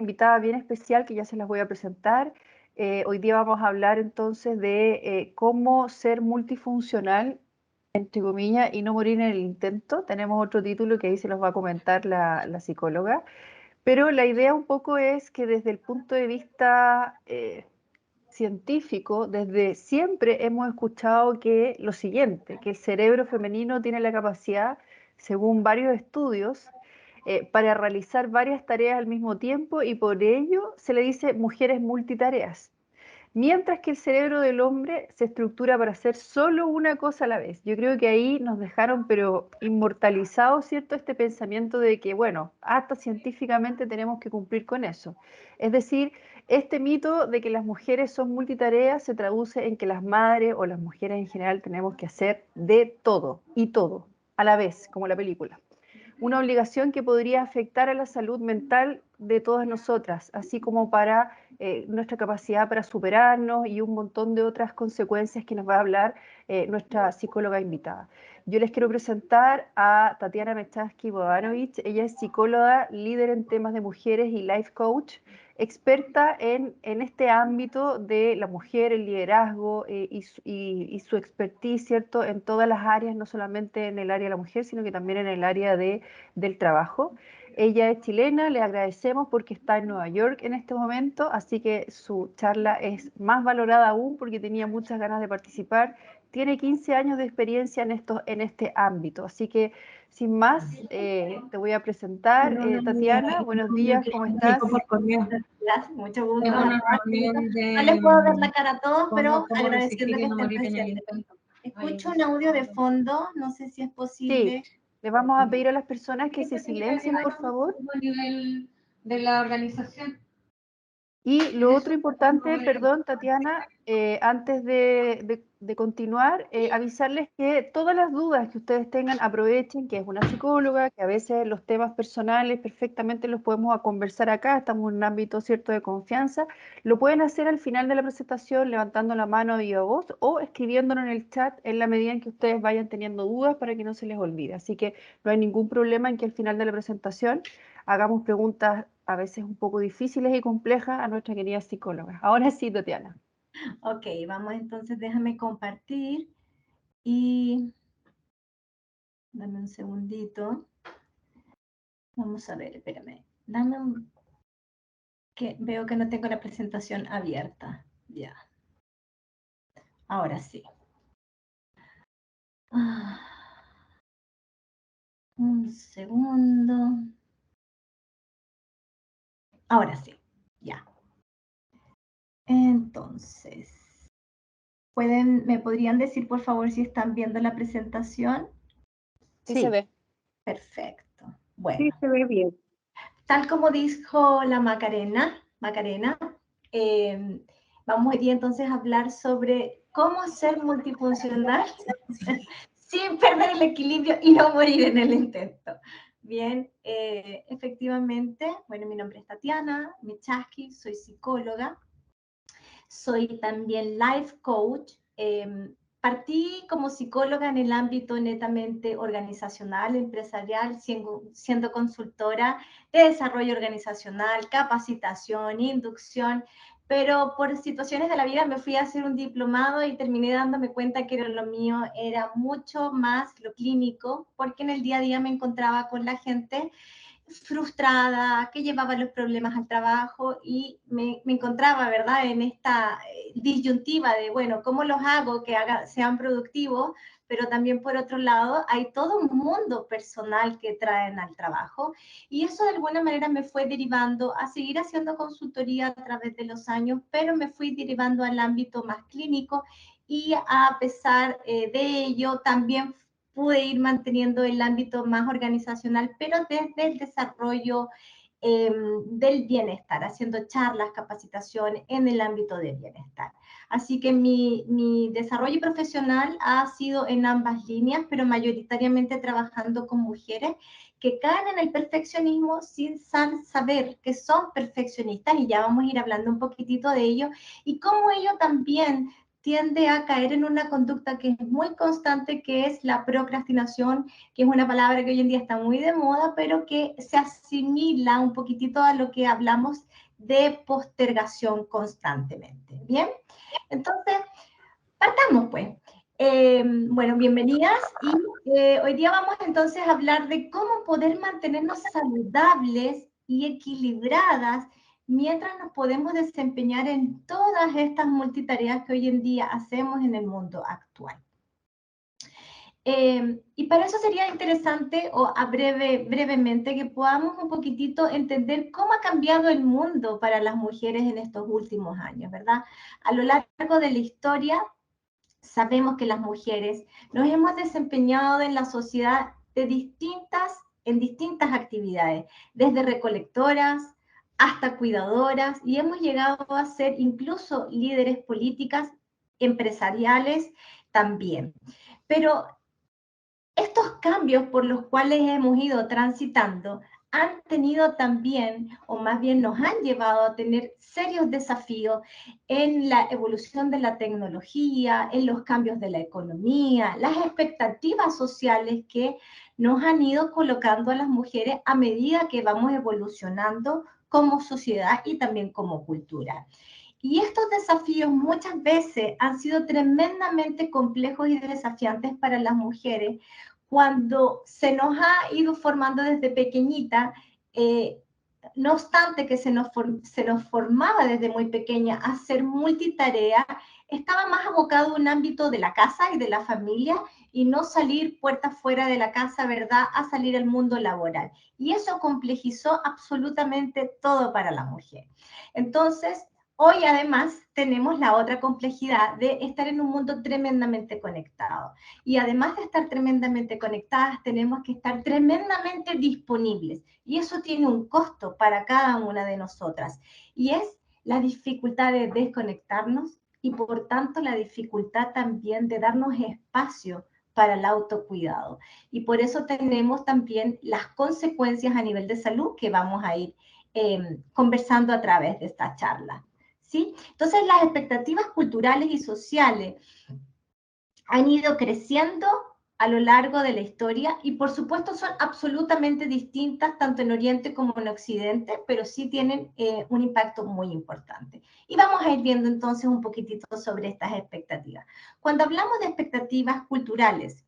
invitada bien especial que ya se las voy a presentar. Hoy día vamos a hablar entonces de cómo ser multifuncional, entre comillas, y no morir en el intento. Tenemos otro título que ahí se los va a comentar la psicóloga. Pero la idea un poco es que desde el punto de vista científico, desde siempre hemos escuchado que lo siguiente, que el cerebro femenino tiene la capacidad, según varios estudios, para realizar varias tareas al mismo tiempo y por ello se le dice mujeres multitareas. Mientras que el cerebro del hombre se estructura para hacer solo una cosa a la vez. Yo creo que ahí nos dejaron, pero inmortalizados, ¿cierto? Este pensamiento de que, bueno, hasta científicamente tenemos que cumplir con eso. Es decir, este mito de que las mujeres son multitareas se traduce en que las madres o las mujeres en general tenemos que hacer de todo y todo a la vez, como la película. Una obligación que podría afectar a la salud mental de todas nosotras, así como para nuestra capacidad para superarnos y un montón de otras consecuencias que nos va a hablar nuestra psicóloga invitada. Yo les quiero presentar a Tatiana Mechansky-Bogdanovich. Ella es psicóloga, líder en temas de mujeres y life coach, experta en este ámbito de la mujer, el liderazgo y su expertise, ¿cierto? En todas las áreas, no solamente en el área de la mujer, sino que también en el área del trabajo. Ella es chilena, le agradecemos porque está en Nueva York en este momento, así que su charla es más valorada aún porque tenía muchas ganas de participar. Tiene 15 años de experiencia en este ámbito, así que sin más, te voy a presentar. Tatiana, buenos días, ¿cómo estás? Por correo. Gracias, mucho gusto. Una reunión No les puedo ver la cara a todos, pero cómo agradeciendo resistir que y no estén morir en el presentes. intento. Escucho un audio de fondo, no sé si es posible. Sí, le vamos a pedir a las personas que se silencien, por favor. A nivel de la organización. Y lo otro importante, perdón, Tatiana, antes de continuar, avisarles que todas las dudas que ustedes tengan, aprovechen que es una psicóloga, que a veces los temas personales perfectamente los podemos conversar acá, estamos en un ámbito cierto de confianza. Lo pueden hacer al final de la presentación levantando la mano a viva voz o escribiéndolo en el chat en la medida en que ustedes vayan teniendo dudas para que no se les olvide. Así que no hay ningún problema en que al final de la presentación hagamos preguntas a veces un poco difíciles y complejas a nuestra querida psicóloga. Ahora sí, Tatiana. Ok, vamos entonces, déjame compartir y dame un segundito. Vamos a ver, espérame. Dame un... que veo que no tengo la presentación abierta. Ya. Ahora sí. Un segundo. Ahora sí, ya. Entonces, ¿me podrían decir por favor si están viendo la presentación? Sí, se ve. Perfecto. Bueno. Sí, se ve bien. Tal como dijo la Macarena, vamos hoy entonces a hablar sobre cómo ser multifuncional sin perder el equilibrio y no morir en el intento. Bien, efectivamente, bueno, mi nombre es Tatiana Mechansky, soy psicóloga, soy también life coach. Partí como psicóloga en el ámbito netamente organizacional, empresarial, siendo consultora de desarrollo organizacional, capacitación, inducción, pero por situaciones de la vida me fui a hacer un diplomado y terminé dándome cuenta que lo mío era mucho más lo clínico, porque en el día a día me encontraba con la gente frustrada, que llevaba los problemas al trabajo y me encontraba, ¿verdad?, en esta disyuntiva de, bueno, ¿cómo los hago que sean productivos? Pero también por otro lado hay todo un mundo personal que traen al trabajo y eso de alguna manera me fue derivando a seguir haciendo consultoría a través de los años, pero me fui derivando al ámbito más clínico y a pesar de ello también pude ir manteniendo el ámbito más organizacional, pero desde el desarrollo del bienestar, haciendo charlas, capacitación en el ámbito del bienestar. Así que mi desarrollo profesional ha sido en ambas líneas, pero mayoritariamente trabajando con mujeres que caen en el perfeccionismo sin saber que son perfeccionistas, y ya vamos a ir hablando un poquitito de ello, y cómo ello también tiende a caer en una conducta que es muy constante, que es la procrastinación, que es una palabra que hoy en día está muy de moda, pero que se asimila un poquitito a lo que hablamos de postergación constantemente. ¿Bien? Entonces, partamos pues. Bueno, bienvenidas y hoy día vamos entonces a hablar de cómo poder mantenernos saludables y equilibradas mientras nos podemos desempeñar en todas estas multitareas que hoy en día hacemos en el mundo actual. Y para eso sería interesante, o brevemente, que podamos un poquitito entender cómo ha cambiado el mundo para las mujeres en estos últimos años, ¿verdad? A lo largo de la historia, sabemos que las mujeres nos hemos desempeñado en la sociedad en distintas actividades, desde recolectoras hasta cuidadoras, y hemos llegado a ser incluso líderes políticas, empresariales también. Pero estos cambios por los cuales hemos ido transitando han tenido también, o más bien nos han llevado a tener serios desafíos en la evolución de la tecnología, en los cambios de la economía, las expectativas sociales que nos han ido colocando a las mujeres a medida que vamos evolucionando como sociedad y también como cultura. Y estos desafíos muchas veces han sido tremendamente complejos y desafiantes para las mujeres cuando se nos ha ido formando desde pequeñita, no obstante que se nos formaba desde muy pequeña a ser multitarea, estaba más abocado a un ámbito de la casa y de la familia y no salir puertas fuera de la casa, ¿verdad?, a salir al mundo laboral. Y eso complejizó absolutamente todo para la mujer. Entonces, hoy además tenemos la otra complejidad de estar en un mundo tremendamente conectado. Y además de estar tremendamente conectadas, tenemos que estar tremendamente disponibles. Y eso tiene un costo para cada una de nosotras. Y es la dificultad de desconectarnos y por tanto la dificultad también de darnos espacio para el autocuidado. Y por eso tenemos también las consecuencias a nivel de salud que vamos a ir conversando a través de esta charla. ¿Sí? Entonces, las expectativas culturales y sociales han ido creciendo a lo largo de la historia y, por supuesto, son absolutamente distintas tanto en Oriente como en Occidente, pero sí tienen un impacto muy importante. Y vamos a ir viendo entonces un poquitito sobre estas expectativas. Cuando hablamos de expectativas culturales,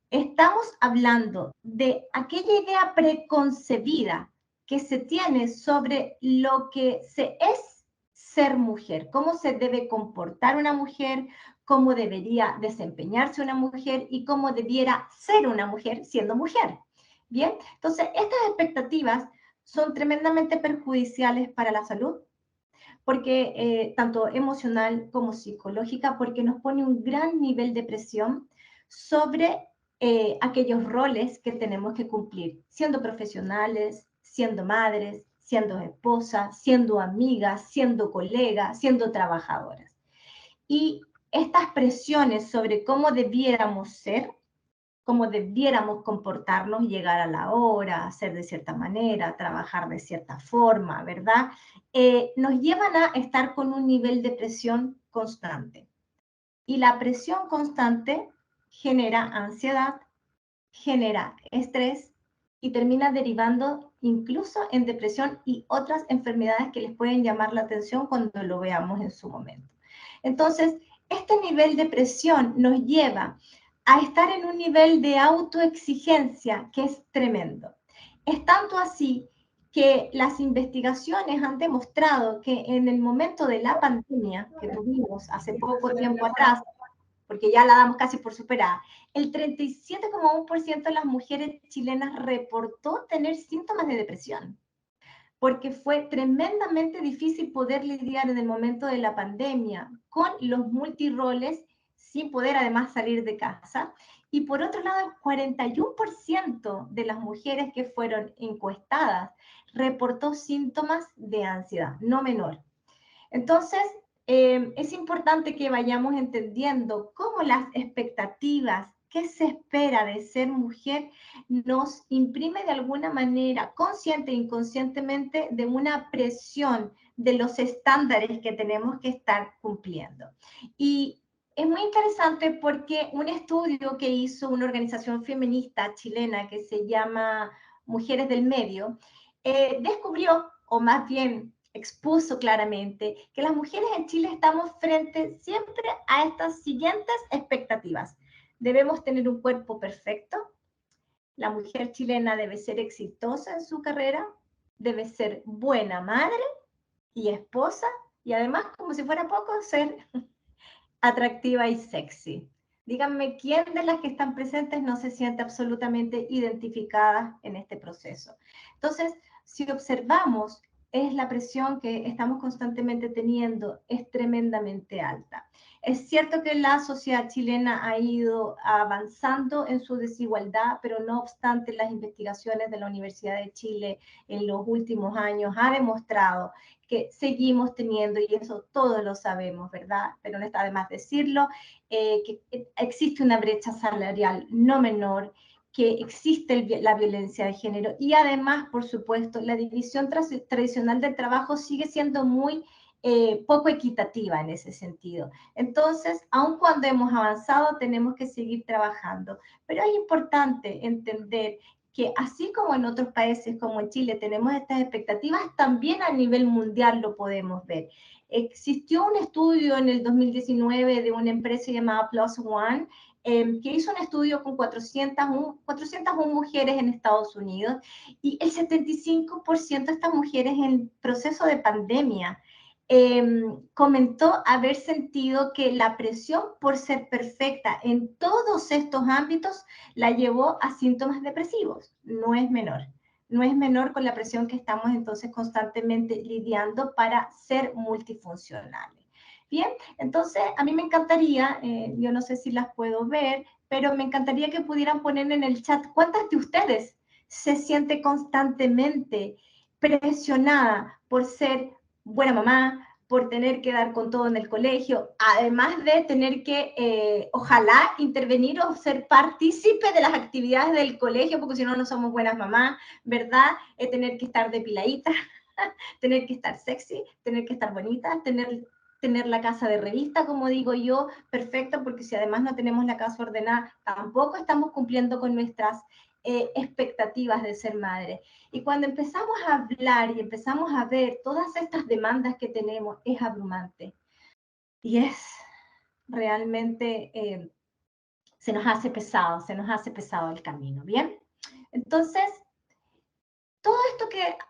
estamos hablando de aquella idea preconcebida que se tiene sobre lo que es ser mujer, cómo se debe comportar una mujer, cómo debería desempeñarse una mujer y cómo debiera ser una mujer siendo mujer. Bien, entonces estas expectativas son tremendamente perjudiciales para la salud, porque tanto emocional como psicológica, porque nos pone un gran nivel de presión sobre aquellos roles que tenemos que cumplir, siendo profesionales, siendo madres, siendo esposas, siendo amigas, siendo colegas, siendo trabajadoras. Y estas presiones sobre cómo debiéramos ser, cómo debiéramos comportarnos, llegar a la hora, hacer de cierta manera, trabajar de cierta forma, ¿verdad? Nos llevan a estar con un nivel de presión constante. Y la presión constante genera ansiedad, genera estrés y termina derivando incluso en depresión y otras enfermedades que les pueden llamar la atención cuando lo veamos en su momento. Entonces, este nivel de presión nos lleva a estar en un nivel de autoexigencia que es tremendo. Es tanto así que las investigaciones han demostrado que en el momento de la pandemia que tuvimos hace poco tiempo atrás, porque ya la damos casi por superada, el 37,1% de las mujeres chilenas reportó tener síntomas de depresión, porque fue tremendamente difícil poder lidiar en el momento de la pandemia con los multiroles sin poder además salir de casa. Y por otro lado, el 41% de las mujeres que fueron encuestadas reportó síntomas de ansiedad, no menor. Entonces, es importante que vayamos entendiendo cómo las expectativas, qué se espera de ser mujer, nos imprime de alguna manera, consciente e inconscientemente, de una presión de los estándares que tenemos que estar cumpliendo. Y Es muy interesante porque un estudio que hizo una organización feminista chilena que se llama Mujeres del Medio, descubrió, o más bien expuso claramente, que las mujeres en Chile estamos frente siempre a estas siguientes expectativas. Debemos tener un cuerpo perfecto, la mujer chilena debe ser exitosa en su carrera, debe ser buena madre y esposa, y además, como si fuera poco, ser atractiva y sexy. Díganme quién de las que están presentes no se siente absolutamente identificada en este proceso. Entonces, si observamos, es la presión que estamos constantemente teniendo, es tremendamente alta. Es cierto que la sociedad chilena ha ido avanzando en su desigualdad, pero no obstante, las investigaciones de la Universidad de Chile en los últimos años ha demostrado que seguimos teniendo, y eso todos lo sabemos, ¿verdad? Pero no está de más decirlo, que existe una brecha salarial no menor, que existe la violencia de género y además, por supuesto, la división tradicional del trabajo sigue siendo muy poco equitativa en ese sentido. Entonces, aun cuando hemos avanzado, tenemos que seguir trabajando. Pero es importante entender que así como en otros países como en Chile tenemos estas expectativas, también a nivel mundial lo podemos ver. Existió un estudio en el 2019 de una empresa llamada Plus One, que hizo un estudio con 401 mujeres en Estados Unidos, y el 75% de estas mujeres en proceso de pandemia comentó haber sentido que la presión por ser perfecta en todos estos ámbitos la llevó a síntomas depresivos. No es menor. No es menor con la presión que estamos entonces constantemente lidiando para ser multifuncionales. Bien, entonces a mí me encantaría, yo no sé si las puedo ver, pero me encantaría que pudieran poner en el chat cuántas de ustedes se siente constantemente presionada por ser buena mamá, por tener que dar con todo en el colegio, además de tener que, ojalá, intervenir o ser partícipe de las actividades del colegio, porque si no, no somos buenas mamás, ¿verdad? Tener que estar depiladita, tener que estar sexy, tener que estar bonita, tener la casa de revista, como digo yo, perfecta, porque si además no tenemos la casa ordenada, tampoco estamos cumpliendo con nuestras expectativas de ser madre. Y cuando empezamos a hablar y empezamos a ver todas estas demandas que tenemos, es abrumante. Y es realmente, se nos hace pesado el camino, ¿bien? Entonces, todo esto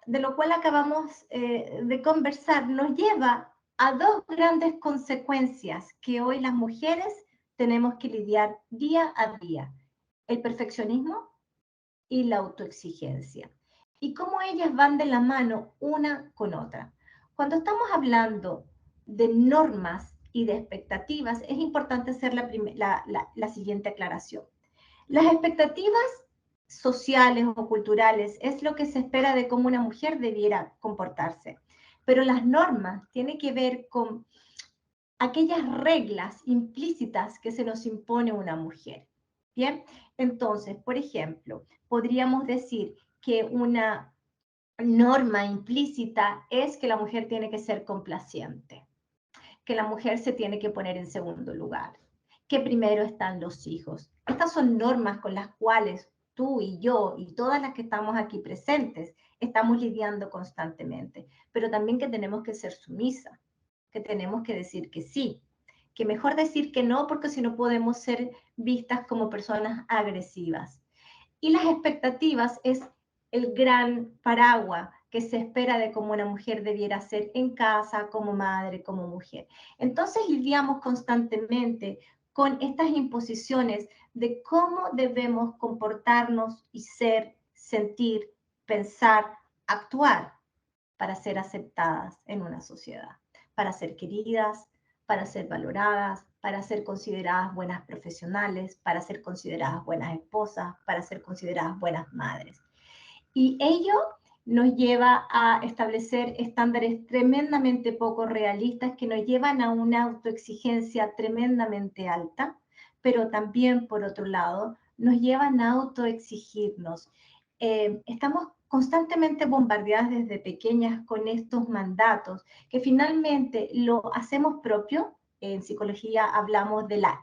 de lo cual acabamos de conversar nos lleva a dos grandes consecuencias que hoy las mujeres tenemos que lidiar día a día: el perfeccionismo y la autoexigencia, y cómo ellas van de la mano una con otra. Cuando estamos hablando de normas y de expectativas, es importante hacer la siguiente aclaración. Las expectativas sociales o culturales es lo que se espera de cómo una mujer debiera comportarse, pero las normas tienen que ver con aquellas reglas implícitas que se nos impone una mujer. Bien, entonces, por ejemplo, podríamos decir que una norma implícita es que la mujer tiene que ser complaciente, que la mujer se tiene que poner en segundo lugar, que primero están los hijos. Estas son normas con las cuales tú y yo y todas las que estamos aquí presentes estamos lidiando constantemente, pero también que tenemos que ser sumisas, que tenemos que decir que sí, que mejor decir que no, porque si no podemos ser vistas como personas agresivas. Y las expectativas es el gran paraguas que se espera de cómo una mujer debiera ser en casa, como madre, como mujer. Entonces lidiamos constantemente con estas imposiciones de cómo debemos comportarnos y ser, sentir, pensar, actuar para ser aceptadas en una sociedad, para ser queridas, para ser valoradas, para ser consideradas buenas profesionales, para ser consideradas buenas esposas, para ser consideradas buenas madres. Y ello nos lleva a establecer estándares tremendamente poco realistas que nos llevan a una autoexigencia tremendamente alta, pero también, por otro lado, nos llevan a autoexigirnos. Estamos constantemente bombardeadas desde pequeñas con estos mandatos que finalmente lo hacemos propio en psicología hablamos de la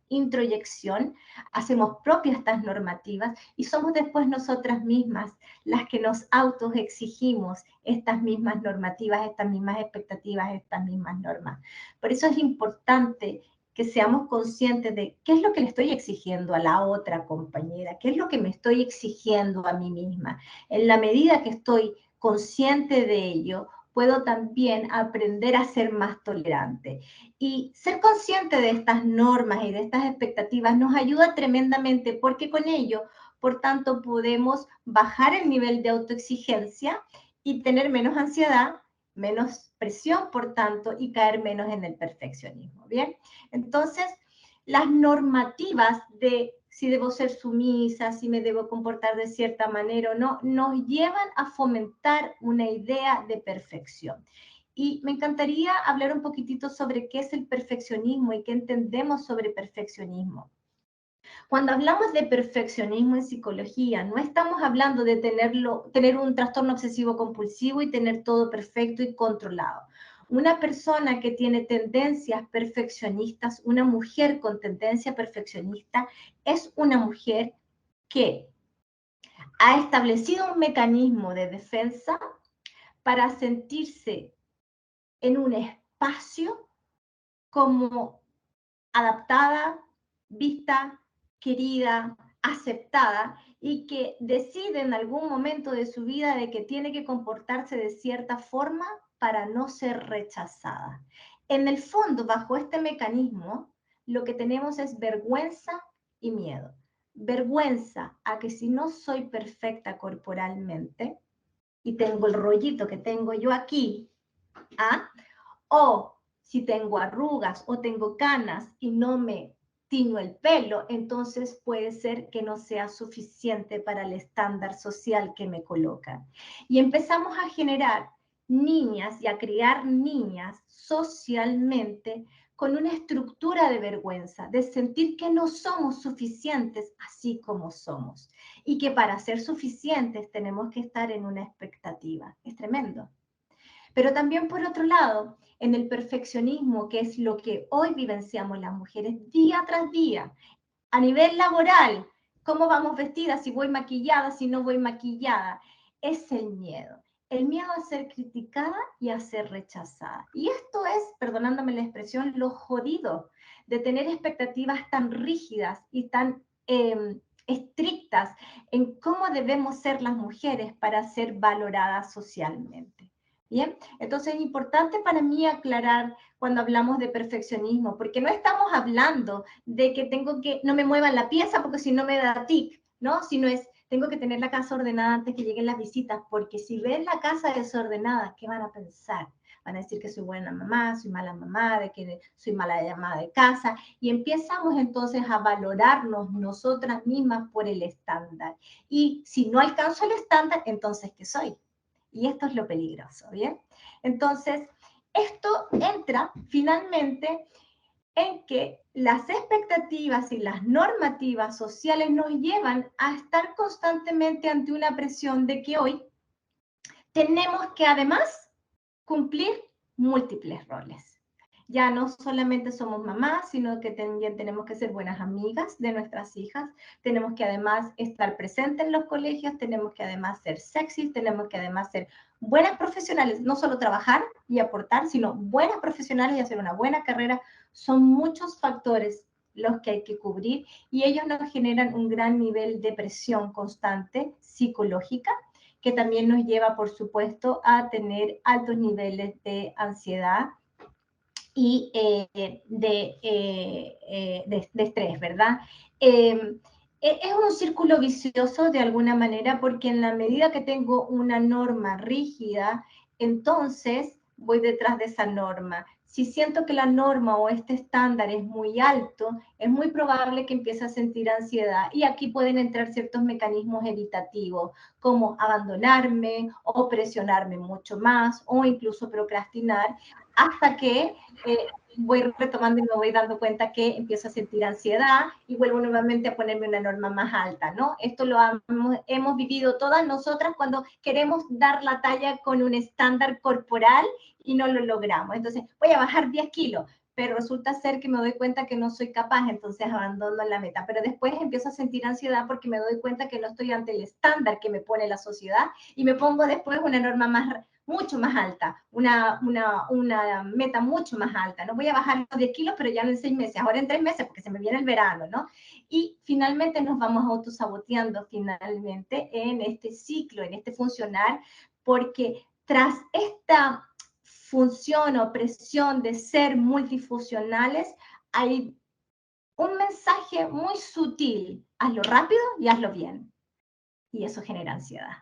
introyección, hacemos propias estas normativas y somos después nosotras mismas las que nos autoexigimos estas mismas normativas, estas mismas expectativas, estas mismas normas. Por eso es importante que seamos conscientes de qué es lo que le estoy exigiendo a la otra compañera, qué es lo que me estoy exigiendo a mí misma. En la medida que estoy consciente de ello, puedo también aprender a ser más tolerante. Y ser consciente de estas normas y de estas expectativas nos ayuda tremendamente porque con ello, por tanto, podemos bajar el nivel de autoexigencia y tener menos ansiedad, menos presión, por tanto, y caer menos en el perfeccionismo, ¿bien? Entonces, las normativas de si debo ser sumisa, si me debo comportar de cierta manera o no, nos llevan a fomentar una idea de perfección. Y me encantaría hablar un poquitito sobre qué es el perfeccionismo y qué entendemos sobre perfeccionismo. Cuando hablamos de perfeccionismo en psicología, no estamos hablando de tener un trastorno obsesivo compulsivo y tener todo perfecto y controlado. Una persona que tiene tendencias perfeccionistas, una mujer con tendencia perfeccionista, es una mujer que ha establecido un mecanismo de defensa para sentirse en un espacio como adaptada, vista, querida, aceptada, y que decide en algún momento de su vida de que tiene que comportarse de cierta forma para no ser rechazada. En el fondo, bajo este mecanismo, lo que tenemos es vergüenza y miedo. Vergüenza a que si no soy perfecta corporalmente y tengo el rollito que tengo yo aquí, ¿ah? O si tengo arrugas o tengo canas y no me tiño el pelo, entonces puede ser que no sea suficiente para el estándar social que me colocan. Y empezamos a generar niñas y a criar niñas socialmente con una estructura de vergüenza, de sentir que no somos suficientes así como somos y que para ser suficientes tenemos que estar en una expectativa. Es tremendo. Pero también por otro lado, en el perfeccionismo, que es lo que hoy vivenciamos las mujeres día tras día, a nivel laboral, cómo vamos vestidas, si voy maquillada, si no voy maquillada, es el miedo. El miedo a ser criticada y a ser rechazada. Y esto es, perdonándome la expresión, lo jodido de tener expectativas tan rígidas y tan estrictas en cómo debemos ser las mujeres para ser valoradas socialmente. Bien, entonces es importante para mí aclarar cuando hablamos de perfeccionismo, porque no estamos hablando de que no me muevan la pieza porque si no me da tic, ¿no? Sino es, tengo que tener la casa ordenada antes que lleguen las visitas, porque si ven la casa desordenada, ¿qué van a pensar? Van a decir que soy buena mamá, soy mala mamá, de que soy mala llamada de casa, y empezamos entonces a valorarnos nosotras mismas por el estándar. Y si no alcanzo el estándar, entonces, ¿qué soy? Y esto es lo peligroso, ¿bien? Entonces, esto entra finalmente en que las expectativas y las normativas sociales nos llevan a estar constantemente ante una presión de que hoy tenemos que además cumplir múltiples roles. Ya no solamente somos mamás, sino que también tenemos que ser buenas amigas de nuestras hijas, tenemos que además estar presentes en los colegios, tenemos que además ser sexys, tenemos que además ser buenas profesionales, no solo trabajar y aportar, sino buenas profesionales y hacer una buena carrera. Son muchos factores los que hay que cubrir y ellos nos generan un gran nivel de presión constante psicológica que también nos lleva, por supuesto, a tener altos niveles de ansiedad y de estrés, ¿verdad? Es un círculo vicioso de alguna manera porque en la medida que tengo una norma rígida, entonces voy detrás de esa norma. Si siento que la norma o este estándar es muy alto, es muy probable que empiece a sentir ansiedad y aquí pueden entrar ciertos mecanismos evitativos como abandonarme o presionarme mucho más o incluso procrastinar hasta que voy retomando y me voy dando cuenta que empiezo a sentir ansiedad y vuelvo nuevamente a ponerme una norma más alta, ¿no? Esto lo hemos vivido todas nosotras cuando queremos dar la talla con un estándar corporal y no lo logramos. Entonces, voy a bajar 10 kilos, pero resulta ser que me doy cuenta que no soy capaz, entonces abandono la meta. Pero después empiezo a sentir ansiedad porque me doy cuenta que no estoy ante el estándar que me pone la sociedad y me pongo después una norma mucho más alta, una meta mucho más alta. No voy a bajar los 10 kilos, pero ya no en 6 meses, ahora en 3 meses, porque se me viene el verano, ¿no? Y finalmente nos vamos autosaboteando finalmente en este ciclo, en este funcionar, porque tras esta función o presión de ser multifuncionales, hay un mensaje muy sutil: hazlo rápido y hazlo bien. Y eso genera ansiedad.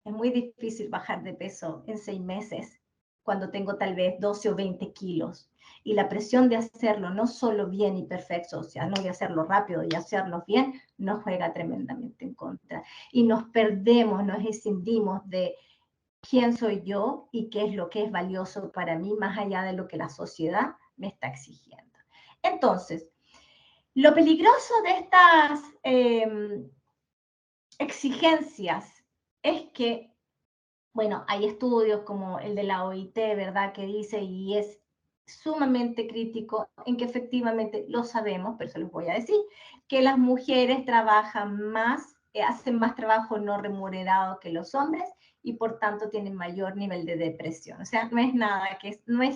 Es muy difícil bajar de peso en 6 meses cuando tengo tal vez 12 o 20 kilos. Y la presión de hacerlo no solo bien y perfecto, o sea, no de hacerlo rápido y hacerlo bien, nos juega tremendamente en contra. Y nos perdemos, nos escindimos de quién soy yo y qué es lo que es valioso para mí, más allá de lo que la sociedad me está exigiendo. Entonces, lo peligroso de estas exigencias es que, bueno, hay estudios como el de la OIT, ¿verdad?, que dice, y es sumamente crítico, en que efectivamente lo sabemos, pero se los voy a decir, que las mujeres trabajan más, hacen más trabajo no remunerado que los hombres y por tanto tienen mayor nivel de depresión. O sea, no es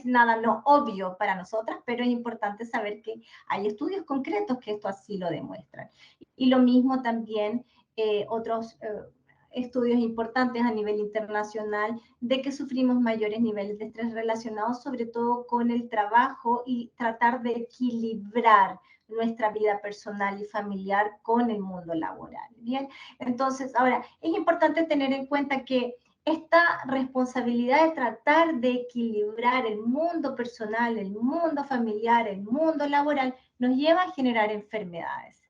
nada no obvio para nosotras, pero es importante saber que hay estudios concretos que esto así lo demuestran. Y lo mismo también otros estudios importantes a nivel internacional de que sufrimos mayores niveles de estrés relacionados sobre todo con el trabajo y tratar de equilibrar nuestra vida personal y familiar con el mundo laboral. Bien, entonces ahora es importante tener en cuenta que esta responsabilidad de tratar de equilibrar el mundo personal, el mundo familiar, el mundo laboral, nos lleva a generar enfermedades.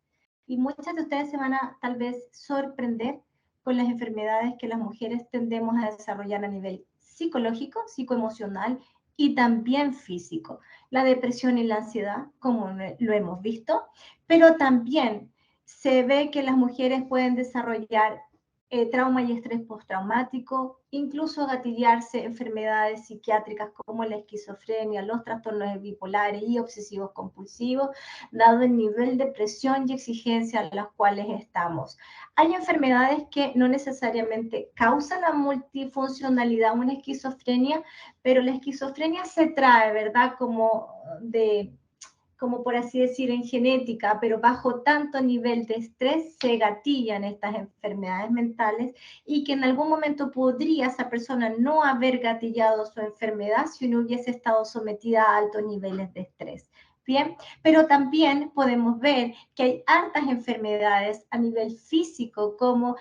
Y muchas de ustedes se van a tal vez sorprender con las enfermedades que las mujeres tendemos a desarrollar a nivel psicológico, psicoemocional y también físico. La depresión y la ansiedad, como lo hemos visto, pero también se ve que las mujeres pueden desarrollar trauma y estrés postraumático, incluso gatillarse enfermedades psiquiátricas como la esquizofrenia, los trastornos bipolares y obsesivos compulsivos, dado el nivel de presión y exigencia en las cuales estamos. Hay enfermedades que no necesariamente causan la multifuncionalidad, una esquizofrenia, pero la esquizofrenia se trae, ¿verdad?, como por así decir, en genética, pero bajo tanto nivel de estrés se gatillan estas enfermedades mentales y que en algún momento podría esa persona no haber gatillado su enfermedad si no hubiese estado sometida a altos niveles de estrés. Bien, pero también podemos ver que hay hartas enfermedades a nivel físico como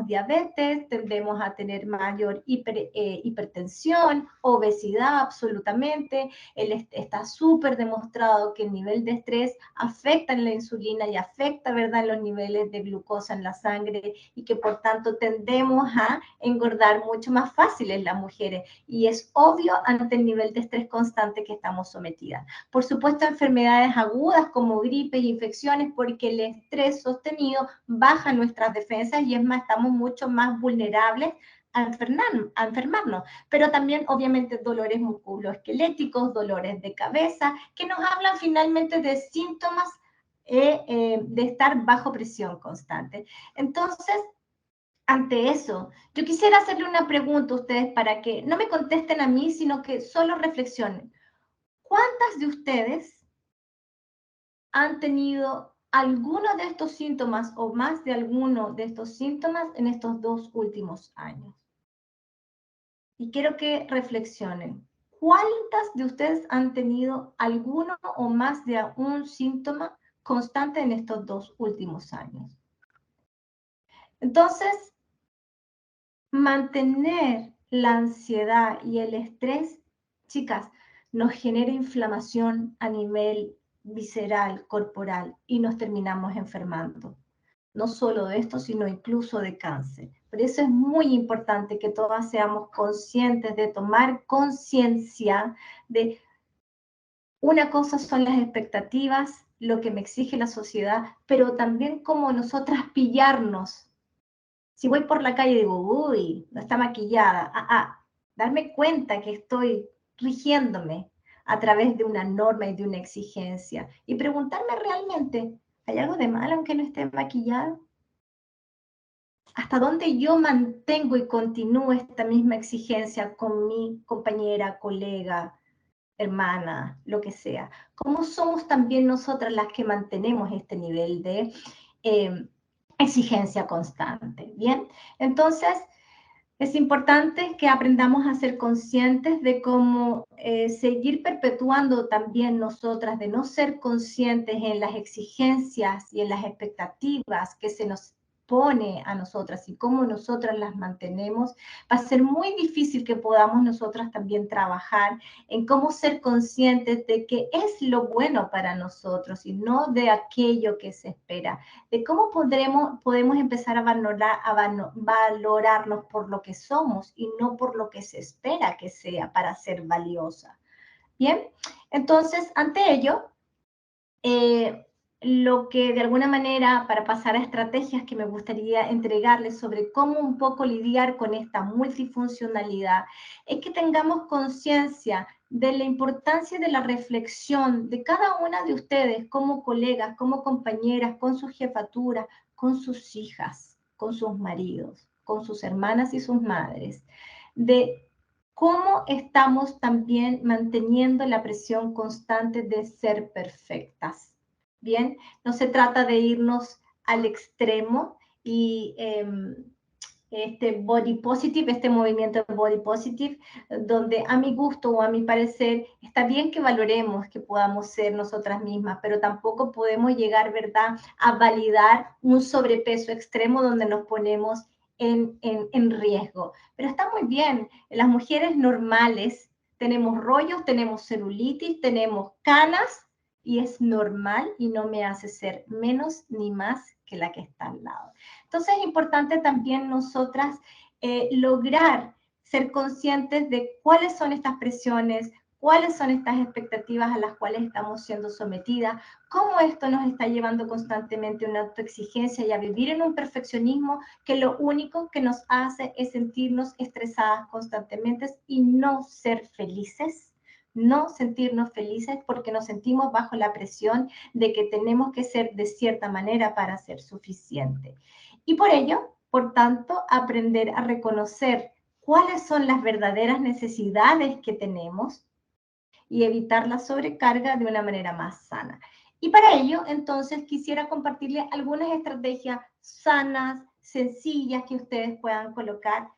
diabetes, tendemos a tener mayor hipertensión, obesidad absolutamente. Está súper demostrado que el nivel de estrés afecta en la insulina y afecta, ¿verdad?, los niveles de glucosa en la sangre y que por tanto tendemos a engordar mucho más fácil en las mujeres. Y es obvio ante el nivel de estrés constante que estamos sometidas. Por supuesto, enfermedades agudas como gripes e infecciones, porque el estrés sostenido baja nuestras defensas y es más, estamos mucho más vulnerables a enfermarnos, pero también obviamente dolores musculoesqueléticos, dolores de cabeza, que nos hablan finalmente de síntomas de estar bajo presión constante. Entonces, ante eso, yo quisiera hacerle una pregunta a ustedes para que no me contesten a mí, sino que solo reflexionen. ¿Cuántas de ustedes han tenido alguno de estos síntomas o más de alguno de estos síntomas en estos 2 últimos años? Y quiero que reflexionen. ¿Cuántas de ustedes han tenido alguno o más de un síntoma constante en estos 2 últimos años? Entonces, mantener la ansiedad y el estrés, chicas, nos genera inflamación a nivel visceral, corporal, y nos terminamos enfermando. No solo de esto, sino incluso de cáncer. Por eso es muy importante que todas seamos conscientes de tomar conciencia de una cosa son las expectativas, lo que me exige la sociedad, pero también cómo nosotras pillarnos. Si voy por la calle y digo, uy, no está maquillada, darme cuenta que estoy rigiéndome a través de una norma y de una exigencia. Y preguntarme realmente, ¿hay algo de malo aunque no esté maquillado? ¿Hasta dónde yo mantengo y continúo esta misma exigencia con mi compañera, colega, hermana, lo que sea? ¿Cómo somos también nosotras las que mantenemos este nivel de exigencia constante? Bien, entonces es importante que aprendamos a ser conscientes de cómo seguir perpetuando también nosotras, de no ser conscientes en las exigencias y en las expectativas que se nos pone a nosotras y cómo nosotras las mantenemos. Va a ser muy difícil que podamos nosotras también trabajar en cómo ser conscientes de qué es lo bueno para nosotros y no de aquello que se espera, de cómo podemos empezar a valorarnos por lo que somos y no por lo que se espera que sea para ser valiosa. Bien, entonces, ante ello, lo que de alguna manera, para pasar a estrategias que me gustaría entregarles sobre cómo un poco lidiar con esta multifuncionalidad, es que tengamos conciencia de la importancia de la reflexión de cada una de ustedes como colegas, como compañeras, con su jefatura, con sus hijas, con sus maridos, con sus hermanas y sus madres, de cómo estamos también manteniendo la presión constante de ser perfectas. Bien, no se trata de irnos al extremo y este body positive, este movimiento body positive, donde a mi gusto o a mi parecer está bien que valoremos que podamos ser nosotras mismas, pero tampoco podemos llegar, ¿verdad?, a validar un sobrepeso extremo donde nos ponemos en riesgo. Pero está muy bien, las mujeres normales tenemos rollos, tenemos celulitis, tenemos canas, y es normal y no me hace ser menos ni más que la que está al lado. Entonces es importante también nosotras lograr ser conscientes de cuáles son estas presiones, cuáles son estas expectativas a las cuales estamos siendo sometidas, cómo esto nos está llevando constantemente a una autoexigencia y a vivir en un perfeccionismo que lo único que nos hace es sentirnos estresadas constantemente y no ser felices. No sentirnos felices porque nos sentimos bajo la presión de que tenemos que ser de cierta manera para ser suficiente. Y por ello, por tanto, aprender a reconocer cuáles son las verdaderas necesidades que tenemos y evitar la sobrecarga de una manera más sana. Y para ello, entonces, quisiera compartirles algunas estrategias sanas, sencillas, que ustedes puedan colocar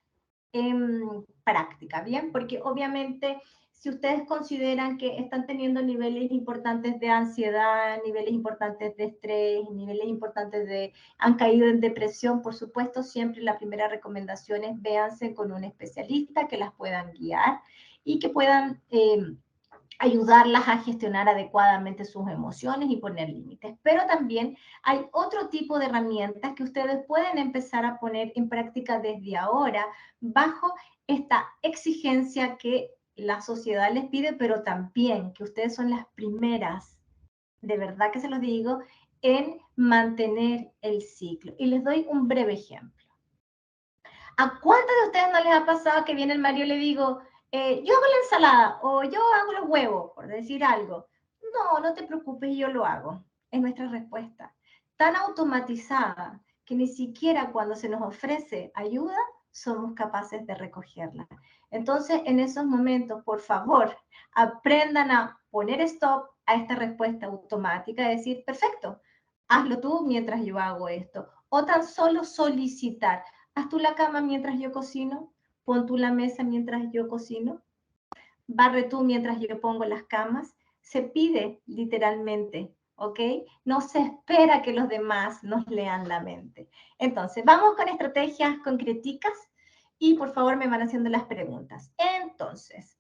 en práctica, ¿bien? Porque obviamente si ustedes consideran que están teniendo niveles importantes de ansiedad, niveles importantes de estrés, niveles importantes de, han caído en depresión, por supuesto, siempre la primera recomendación es véanse con un especialista que las puedan guiar y que puedan ayudarlas a gestionar adecuadamente sus emociones y poner límites. Pero también hay otro tipo de herramientas que ustedes pueden empezar a poner en práctica desde ahora bajo esta exigencia que la sociedad les pide, pero también que ustedes son las primeras, de verdad que se los digo, en mantener el ciclo. Y les doy un breve ejemplo. ¿A cuántos de ustedes no les ha pasado que viene el marido y le digo, yo hago la ensalada o yo hago los huevos, por decir algo? No, no te preocupes, yo lo hago. Es nuestra respuesta. Tan automatizada que ni siquiera cuando se nos ofrece ayuda somos capaces de recogerla. Entonces, en esos momentos, por favor, aprendan a poner stop a esta respuesta automática, decir, perfecto, hazlo tú mientras yo hago esto. O tan solo solicitar, haz tú la cama mientras yo cocino, pon tú la mesa mientras yo cocino, barre tú mientras yo pongo las camas. Se pide literalmente, ¿ok? No se espera que los demás nos lean la mente. Entonces, vamos con estrategias concreticas y por favor me van haciendo las preguntas. Entonces,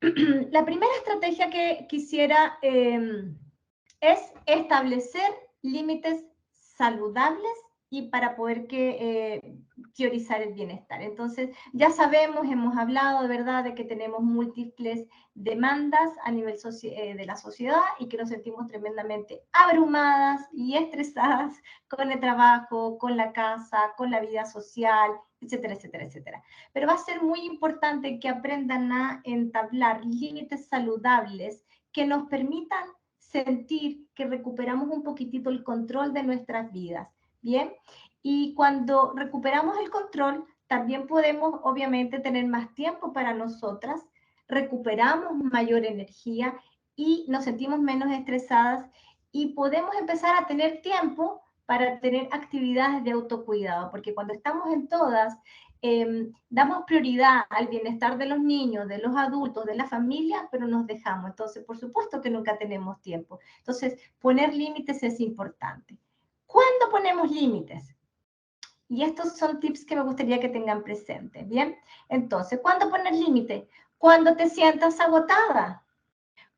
la primera estrategia que quisiera es establecer límites saludables y para poder que priorizar el bienestar. Entonces, ya sabemos, hemos hablado de verdad de que tenemos múltiples demandas a nivel de la sociedad y que nos sentimos tremendamente abrumadas y estresadas con el trabajo, con la casa, con la vida social, etcétera, etcétera, etcétera. Pero va a ser muy importante que aprendan a entablar límites saludables que nos permitan sentir que recuperamos un poquitito el control de nuestras vidas, ¿bien? Y cuando recuperamos el control, también podemos, obviamente, tener más tiempo para nosotras, recuperamos mayor energía y nos sentimos menos estresadas y podemos empezar a tener tiempo para tener actividades de autocuidado, porque cuando estamos en todas, damos prioridad al bienestar de los niños, de los adultos, de la familia, pero nos dejamos. Entonces, por supuesto que nunca tenemos tiempo. Entonces, poner límites es importante. ¿Cuándo ponemos límites? Y estos son tips que me gustaría que tengan presentes, ¿bien? Entonces, ¿cuándo poner límite? Cuando te sientas agotada,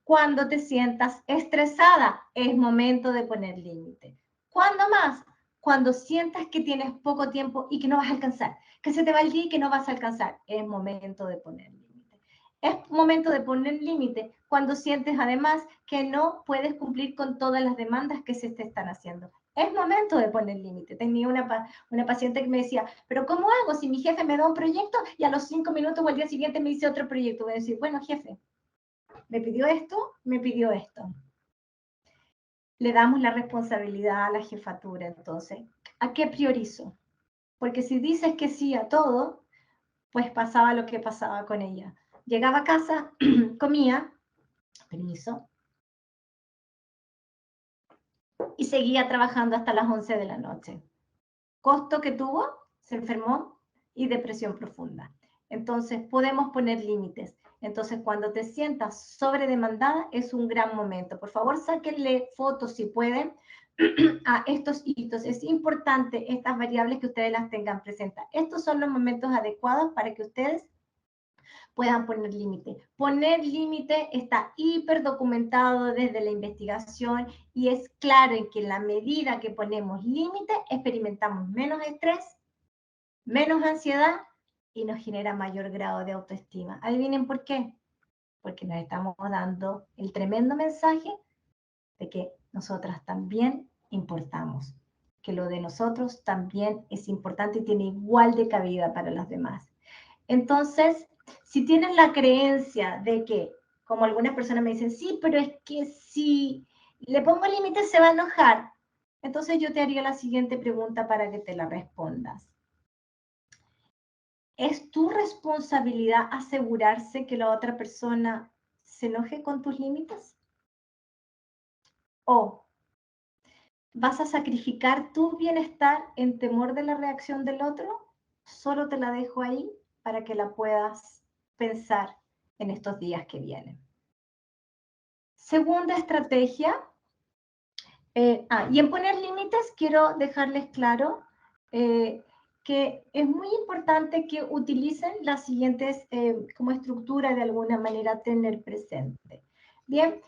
cuando te sientas estresada, es momento de poner límite. ¿Cuándo más? Cuando sientas que tienes poco tiempo y que no vas a alcanzar, que se te va el día y que no vas a alcanzar, es momento de poner límite. Es momento de poner límite cuando sientes además que no puedes cumplir con todas las demandas que se te están haciendo. Es momento de poner límite. Tenía una paciente que me decía, pero ¿cómo hago si mi jefe me da un proyecto y a los 5 minutos o al día siguiente me dice otro proyecto? Voy a decir, bueno, jefe, me pidió esto, me pidió esto. Le damos la responsabilidad a la jefatura, entonces. ¿A qué priorizo? Porque si dices que sí a todo, pues pasaba lo que pasaba con ella. Llegaba a casa, comía, permiso, y seguía trabajando hasta las 11 de la noche. Costo que tuvo, se enfermó y depresión profunda. Entonces, podemos poner límites. Entonces, cuando te sientas sobredemandada, es un gran momento. Por favor, sáquenle fotos si pueden a estos hitos. Es importante estas variables que ustedes las tengan presentes. Estos son los momentos adecuados para que ustedes puedan poner límite. Poner límite está hiper documentado desde la investigación y es claro en que en la medida que ponemos límite, experimentamos menos estrés, menos ansiedad y nos genera mayor grado de autoestima. ¿Adivinen por qué? Porque nos estamos dando el tremendo mensaje de que nosotras también importamos, que lo de nosotros también es importante y tiene igual de cabida para los demás. Entonces, si tienen la creencia de que, como algunas personas me dicen, sí, pero es que si le pongo límites se va a enojar, entonces yo te haría la siguiente pregunta para que te la respondas. ¿Es tu responsabilidad asegurarse que la otra persona se enoje con tus límites? ¿O vas a sacrificar tu bienestar en temor de la reacción del otro? Solo te la dejo ahí para que la puedas pensar en estos días que vienen. Segunda estrategia, y en poner límites quiero dejarles claro que es muy importante que utilicen las siguientes como estructura de alguna manera tener presente. Bien,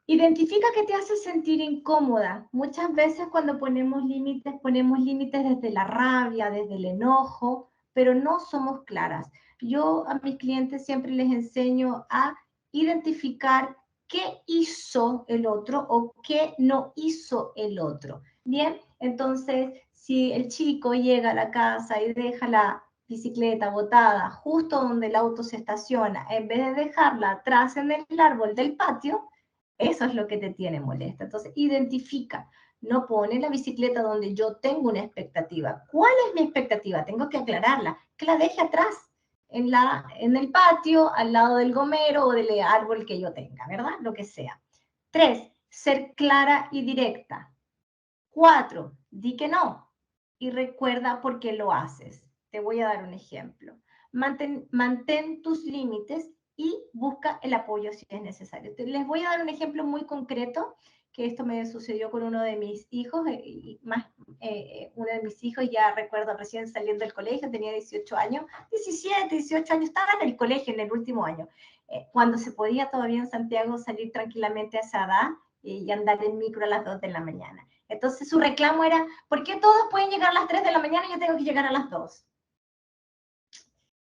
identifica qué te hace sentir incómoda. Muchas veces cuando ponemos límites desde la rabia, desde el enojo, pero no somos claras. Yo a mis clientes siempre les enseño a identificar qué hizo el otro o qué no hizo el otro. Bien, entonces si el chico llega a la casa y deja la bicicleta botada justo donde el auto se estaciona, en vez de dejarla atrás en el árbol del patio, eso es lo que te tiene molesta. Entonces, identifica. No pone la bicicleta donde yo tengo una expectativa. ¿Cuál es mi expectativa? Tengo que aclararla. Que la deje atrás, en el patio, al lado del gomero o del árbol que yo tenga, ¿verdad? Lo que sea. 3, ser clara y directa. 4, di que no. Y recuerda por qué lo haces. Te voy a dar un ejemplo. Mantén tus límites y busca el apoyo si es necesario. Les voy a dar un ejemplo muy concreto, que esto me sucedió con uno de mis hijos, uno de mis hijos ya recuerdo recién saliendo del colegio, tenía 18 años, 17, 18 años, estaba en el colegio en el último año, cuando se podía todavía en Santiago salir tranquilamente a esa edad y andar en micro a las 2 de la mañana. Entonces su reclamo era, ¿por qué todos pueden llegar a las 3 de la mañana y yo tengo que llegar a las 2?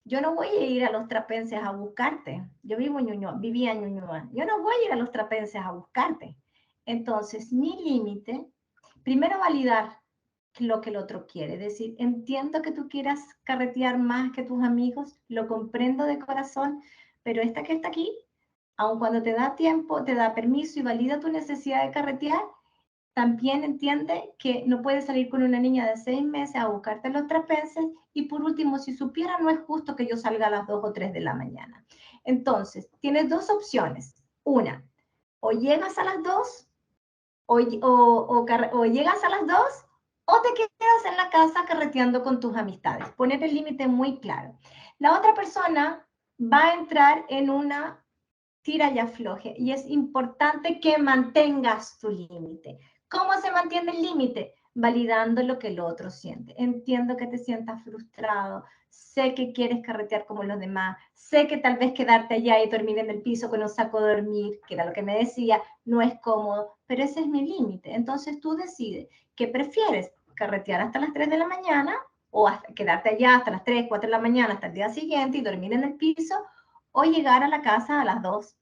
yo no voy a ir a los trapenses a buscarte. Yo vivo en Ñuñoa, vivía en Ñuñoa. Yo no voy a ir a los trapenses a buscarte. Entonces, mi límite, primero validar lo que el otro quiere. Es decir, entiendo que tú quieras carretear más que tus amigos, lo comprendo de corazón, pero esta que está aquí, aun cuando te da tiempo, te da permiso y valida tu necesidad de carretear, también entiende que no puedes salir con una niña de 6 meses a buscarte los trapenses y por último, si supiera, no es justo que yo salga a las 2 o 3 de la mañana. Entonces, tienes dos opciones. Una, o llegas a las 2 o llegas a las 2 o te quedas en la casa carreteando con tus amistades. Poner el límite muy claro. La otra persona va a entrar en una tira y afloje y es importante que mantengas tu límite. ¿Cómo se mantiene el límite? Validando lo que el otro siente. Entiendo que te sientas frustrado, sé que quieres carretear como los demás, sé que tal vez quedarte allá y dormir en el piso con un saco de dormir, que era lo que me decía, no es cómodo, pero ese es mi límite. Entonces tú decides qué prefieres, carretear hasta las 3 de la mañana o hasta quedarte allá hasta las 3, 4 de la mañana hasta el día siguiente y dormir en el piso o llegar a la casa a las 2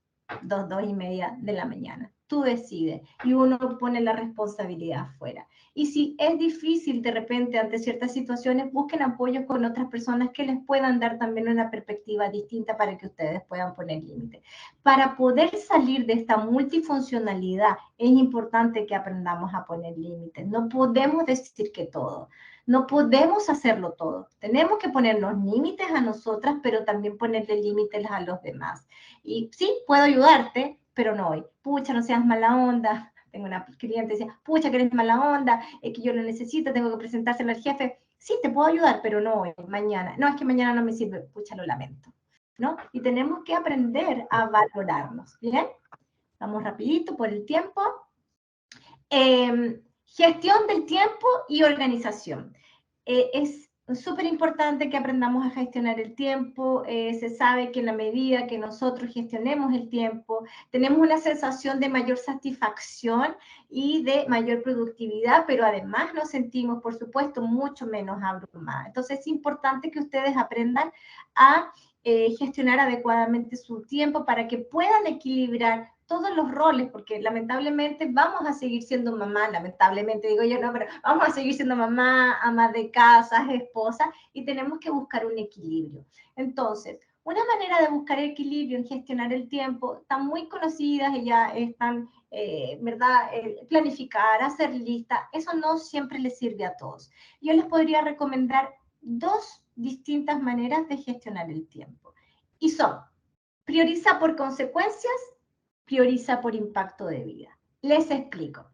y media de la mañana. Tú decides y uno pone la responsabilidad afuera. Y si es difícil de repente ante ciertas situaciones, busquen apoyo con otras personas que les puedan dar también una perspectiva distinta para que ustedes puedan poner límites. Para poder salir de esta multifuncionalidad es importante que aprendamos a poner límites. No podemos decir que todo. No podemos hacerlo todo. Tenemos que ponernos límites a nosotras, pero también ponerle límites a los demás. Y sí, puedo ayudarte, pero no hoy. Pucha, no seas mala onda. Tengo una cliente que decía, pucha, que eres mala onda, es que yo lo necesito, tengo que presentárselo al jefe. Sí, te puedo ayudar, pero no hoy, mañana. No, es que mañana no me sirve. Pucha, lo lamento. ¿No? Y tenemos que aprender a valorarnos. ¿Bien? Vamos rapidito por el tiempo. Gestión del tiempo y organización. Es súper importante que aprendamos a gestionar el tiempo. Se sabe que en la medida que nosotros gestionemos el tiempo, tenemos una sensación de mayor satisfacción y de mayor productividad, pero además nos sentimos, por supuesto, mucho menos abrumadas. Entonces es importante que ustedes aprendan a gestionar adecuadamente su tiempo para que puedan equilibrar todos los roles, porque lamentablemente vamos a seguir siendo mamá, lamentablemente digo yo, no, pero vamos a seguir siendo mamá, ama de casa, esposa, y tenemos que buscar un equilibrio. Entonces, una manera de buscar equilibrio en gestionar el tiempo, están muy conocidas y ya están, ¿verdad? Planificar, hacer lista, eso no siempre les sirve a todos. Yo les podría recomendar dos distintas maneras de gestionar el tiempo. Y son, prioriza por consecuencias, prioriza por impacto de vida. Les explico.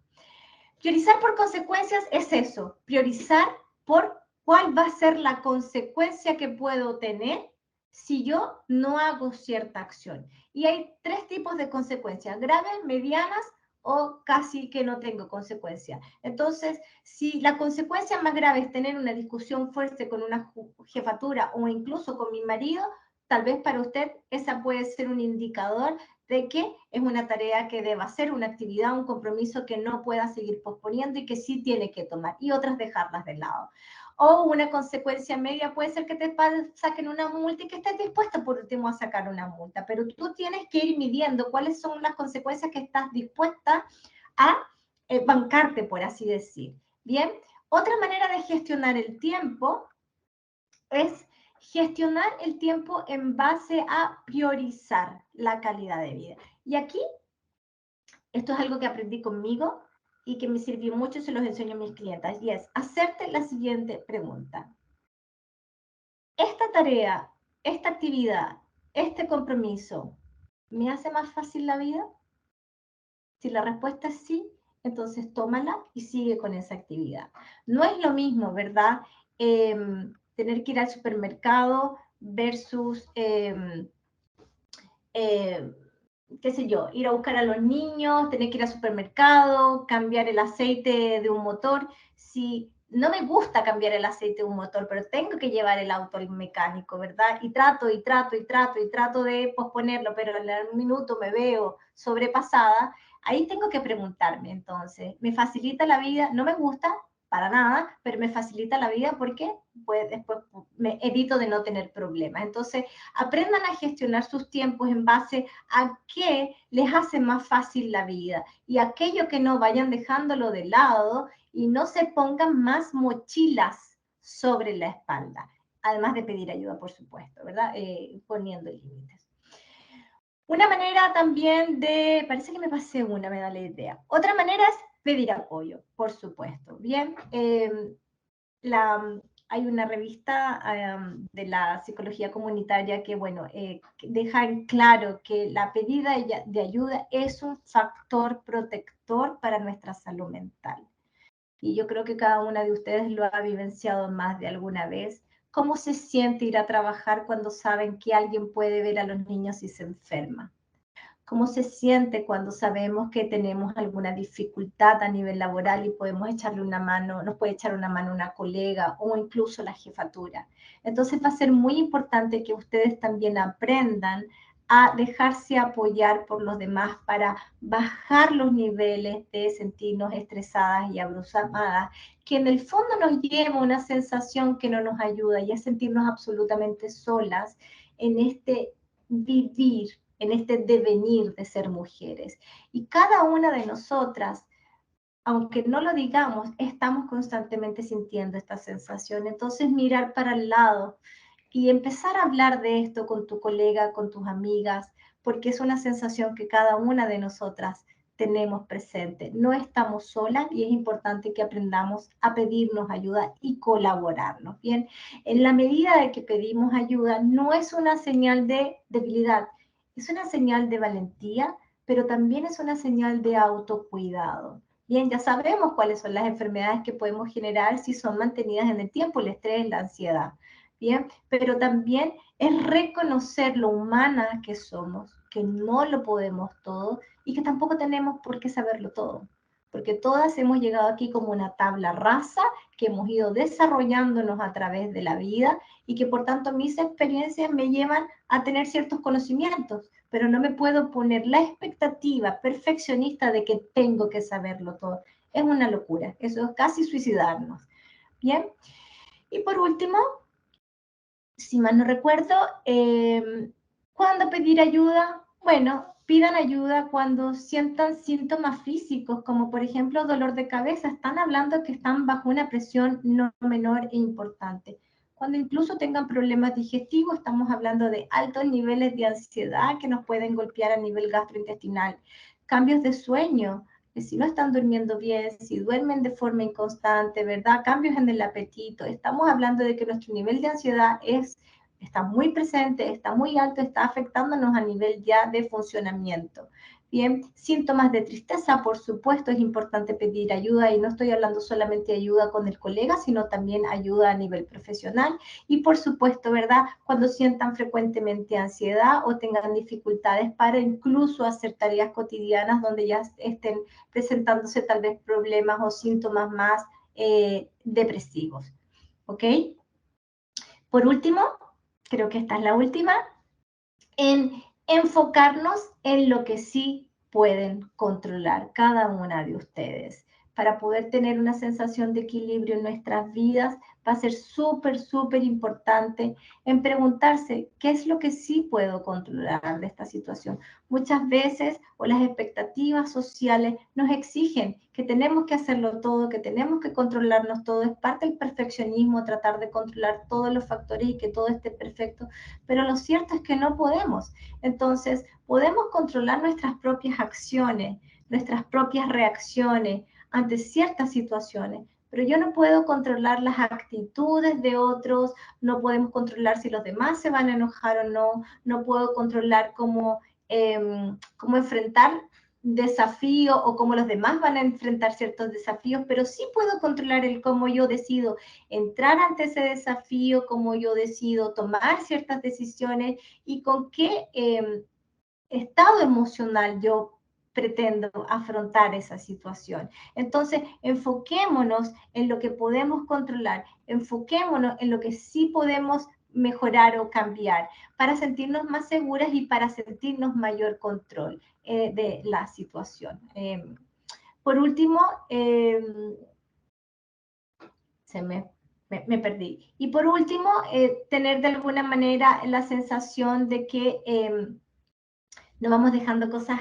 Priorizar por consecuencias es eso, priorizar por cuál va a ser la consecuencia que puedo tener si yo no hago cierta acción. Y hay tres tipos de consecuencias, graves, medianas o casi que no tengo consecuencia. Entonces, si la consecuencia más grave es tener una discusión fuerte con una jefatura o incluso con mi marido, tal vez para usted esa puede ser un indicador de que es una tarea que deba hacer, una actividad, un compromiso que no pueda seguir posponiendo y que sí tiene que tomar, y otras dejarlas de lado. O una consecuencia media puede ser que te saquen una multa y que estés dispuesta por último a sacar una multa, pero tú tienes que ir midiendo cuáles son las consecuencias que estás dispuesta a bancarte, por así decir. Bien, otra manera de gestionar el tiempo es gestionar el tiempo en base a priorizar la calidad de vida. Y aquí, esto es algo que aprendí conmigo y que me sirvió mucho y se los enseño a mis clientas, y es hacerte la siguiente pregunta. ¿Esta tarea, esta actividad, este compromiso, me hace más fácil la vida? Si la respuesta es sí, entonces tómala y sigue con esa actividad. No es lo mismo, ¿verdad? Tener que ir al supermercado versus, qué sé yo, ir a buscar a los niños, tener que ir al supermercado, cambiar el aceite de un motor. Si no me gusta cambiar el aceite de un motor, pero tengo que llevar el auto al mecánico, ¿verdad? Y trato de posponerlo, pero en un minuto me veo sobrepasada. Ahí tengo que preguntarme, entonces, ¿me facilita la vida? ¿No me gusta? para nada, pero me facilita la vida porque pues, después me evito de no tener problemas. Entonces, aprendan a gestionar sus tiempos en base a qué les hace más fácil la vida y aquello que no vayan dejándolo de lado y no se pongan más mochilas sobre la espalda, además de pedir ayuda, por supuesto, ¿verdad? Poniendo límites. Una manera también de, parece que me pasé una, me da la idea. Otra manera es pedir apoyo, por supuesto. Bien, hay una revista de la psicología comunitaria que, bueno, deja en claro que la pedida de ayuda es un factor protector para nuestra salud mental. Y yo creo que cada una de ustedes lo ha vivenciado más de alguna vez. ¿Cómo se siente ir a trabajar cuando saben que alguien puede ver a los niños si se enferma? ¿Cómo se siente cuando sabemos que tenemos alguna dificultad a nivel laboral y podemos echarle una mano, nos puede echar una mano una colega o incluso la jefatura? Entonces va a ser muy importante que ustedes también aprendan a dejarse apoyar por los demás para bajar los niveles de sentirnos estresadas y abrumadas, que en el fondo nos lleva a una sensación que no nos ayuda y es sentirnos absolutamente solas en este vivir, en este devenir de ser mujeres. Y cada una de nosotras, aunque no lo digamos, estamos constantemente sintiendo esta sensación. Entonces mirar para el lado y empezar a hablar de esto con tu colega, con tus amigas, porque es una sensación que cada una de nosotras tenemos presente. No estamos solas y es importante que aprendamos a pedirnos ayuda y colaborarnos. Bien, en la medida de que pedimos ayuda, no es una señal de debilidad, es una señal de valentía, pero también es una señal de autocuidado. Bien, ya sabemos cuáles son las enfermedades que podemos generar si son mantenidas en el tiempo, el estrés, la ansiedad. Bien, pero también es reconocer lo humana que somos, que no lo podemos todo y que tampoco tenemos por qué saberlo todo, porque todas hemos llegado aquí como una tabla rasa que hemos ido desarrollándonos a través de la vida y que por tanto mis experiencias me llevan a tener ciertos conocimientos, pero no me puedo poner la expectativa perfeccionista de que tengo que saberlo todo. Es una locura, eso es casi suicidarnos. Bien, y por último, si mal no recuerdo, ¿cuándo pedir ayuda? Bueno, pidan ayuda cuando sientan síntomas físicos, como por ejemplo dolor de cabeza. Están hablando que están bajo una presión no menor e importante. Cuando incluso tengan problemas digestivos, estamos hablando de altos niveles de ansiedad que nos pueden golpear a nivel gastrointestinal. Cambios de sueño, que si no están durmiendo bien, si duermen de forma inconstante, ¿verdad? Cambios en el apetito. Estamos hablando de que nuestro nivel de ansiedad está muy presente, está muy alto, está afectándonos a nivel ya de funcionamiento. Bien, síntomas de tristeza, por supuesto, es importante pedir ayuda y no estoy hablando solamente de ayuda con el colega, sino también ayuda a nivel profesional. Y por supuesto, ¿verdad? Cuando sientan frecuentemente ansiedad o tengan dificultades para incluso hacer tareas cotidianas donde ya estén presentándose tal vez problemas o síntomas más depresivos. ¿Ok? Por último, creo que esta es la última, en enfocarnos en lo que sí pueden controlar cada una de ustedes. Para poder tener una sensación de equilibrio en nuestras vidas, va a ser súper, súper importante en preguntarse qué es lo que sí puedo controlar de esta situación. Muchas veces, o las expectativas sociales nos exigen que tenemos que hacerlo todo, que tenemos que controlarnos todo. Es parte del perfeccionismo tratar de controlar todos los factores y que todo esté perfecto, pero lo cierto es que no podemos. Entonces, podemos controlar nuestras propias acciones, nuestras propias reacciones ante ciertas situaciones, pero yo no puedo controlar las actitudes de otros, no podemos controlar si los demás se van a enojar o no, no puedo controlar cómo enfrentar desafíos o cómo los demás van a enfrentar ciertos desafíos, pero sí puedo controlar el cómo yo decido entrar ante ese desafío, cómo yo decido tomar ciertas decisiones y con qué estado emocional yo pretendo afrontar esa situación. Entonces, enfoquémonos en lo que podemos controlar, enfoquémonos en lo que sí podemos mejorar o cambiar para sentirnos más seguras y para sentirnos mayor control de la situación. Por último, me perdí. Y por último, tener de alguna manera la sensación de que nos vamos dejando cosas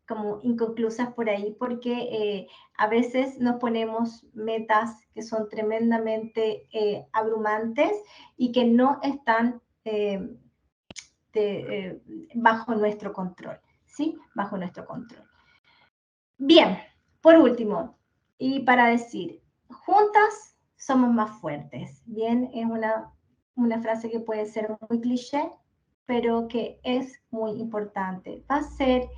como inconclusas por ahí, porque a veces nos ponemos metas que son tremendamente abrumantes y que no están bajo nuestro control, ¿sí? Bajo nuestro control. Bien, por último, y para decir, juntas somos más fuertes, ¿bien? Es una frase que puede ser muy cliché, pero que es muy importante. Va a ser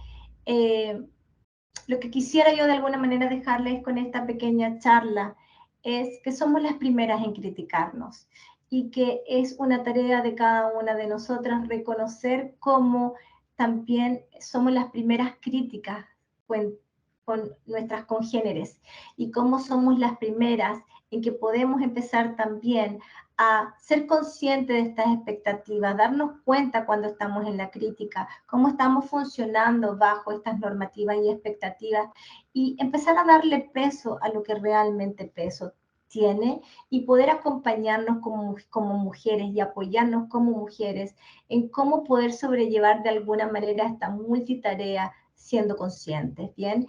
lo que quisiera yo de alguna manera dejarles con esta pequeña charla, es que somos las primeras en criticarnos y que es una tarea de cada una de nosotras reconocer cómo también somos las primeras críticas con nuestras congéneres y cómo somos las primeras en que podemos empezar también a ser conscientes de estas expectativas, darnos cuenta cuando estamos en la crítica, cómo estamos funcionando bajo estas normativas y expectativas y empezar a darle peso a lo que realmente peso tiene y poder acompañarnos como mujeres y apoyarnos como mujeres en cómo poder sobrellevar de alguna manera esta multitarea siendo conscientes, ¿bien?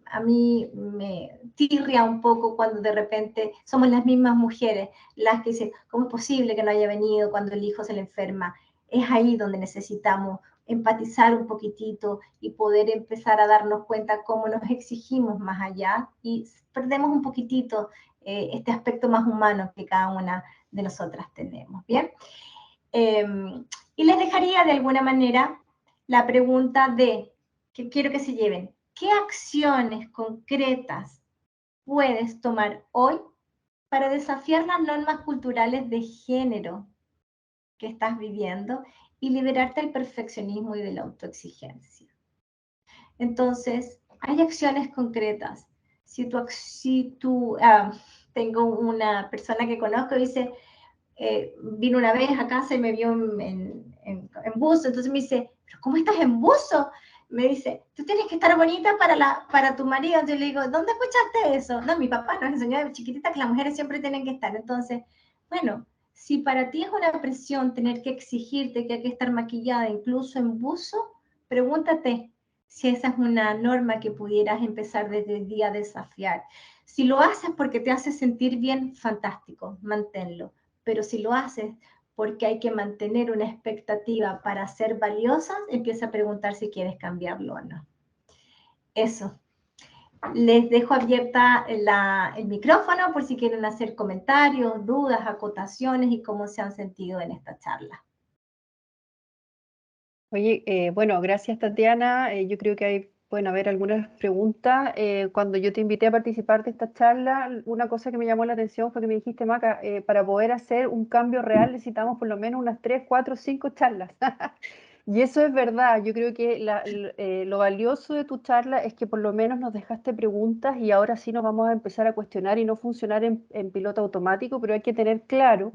A mí me tirria un poco cuando de repente somos las mismas mujeres las que dicen, ¿cómo es posible que no haya venido cuando el hijo se le enferma? Es ahí donde necesitamos empatizar un poquitito y poder empezar a darnos cuenta cómo nos exigimos más allá y perdemos un poquitito este aspecto más humano que cada una de nosotras tenemos, ¿bien? Y les dejaría de alguna manera la pregunta de, que quiero que se lleven, ¿qué acciones concretas puedes tomar hoy para desafiar las normas culturales de género que estás viviendo y liberarte del perfeccionismo y de la autoexigencia? Entonces, hay acciones concretas. Tengo una persona que conozco y dice, vino una vez a casa y me vio en buzo, entonces me dice, ¿pero cómo estás en buzo? Me dice, tú tienes que estar bonita para tu marido. Yo le digo, ¿dónde escuchaste eso? No, mi papá nos enseñó de chiquitita que las mujeres siempre tienen que estar. Entonces, bueno, si para ti es una presión tener que exigirte que hay que estar maquillada incluso en buzo, pregúntate si esa es una norma que pudieras empezar desde el día a desafiar. Si lo haces porque te hace sentir bien, fantástico, manténlo. Pero si lo haces porque hay que mantener una expectativa para ser valiosas, empieza a preguntar si quieres cambiarlo o no. Eso. Les dejo abierta el micrófono por si quieren hacer comentarios, dudas, acotaciones y cómo se han sentido en esta charla. Oye, bueno, gracias Tatiana. Yo creo que pueden haber algunas preguntas. Cuando yo te invité a participar de esta charla, una cosa que me llamó la atención fue que me dijiste, Maca, para poder hacer un cambio real necesitamos por lo menos unas 3, 4, 5 charlas. Y eso es verdad. Yo creo que lo valioso de tu charla es que por lo menos nos dejaste preguntas y ahora sí nos vamos a empezar a cuestionar y no funcionar en piloto automático, pero hay que tener claro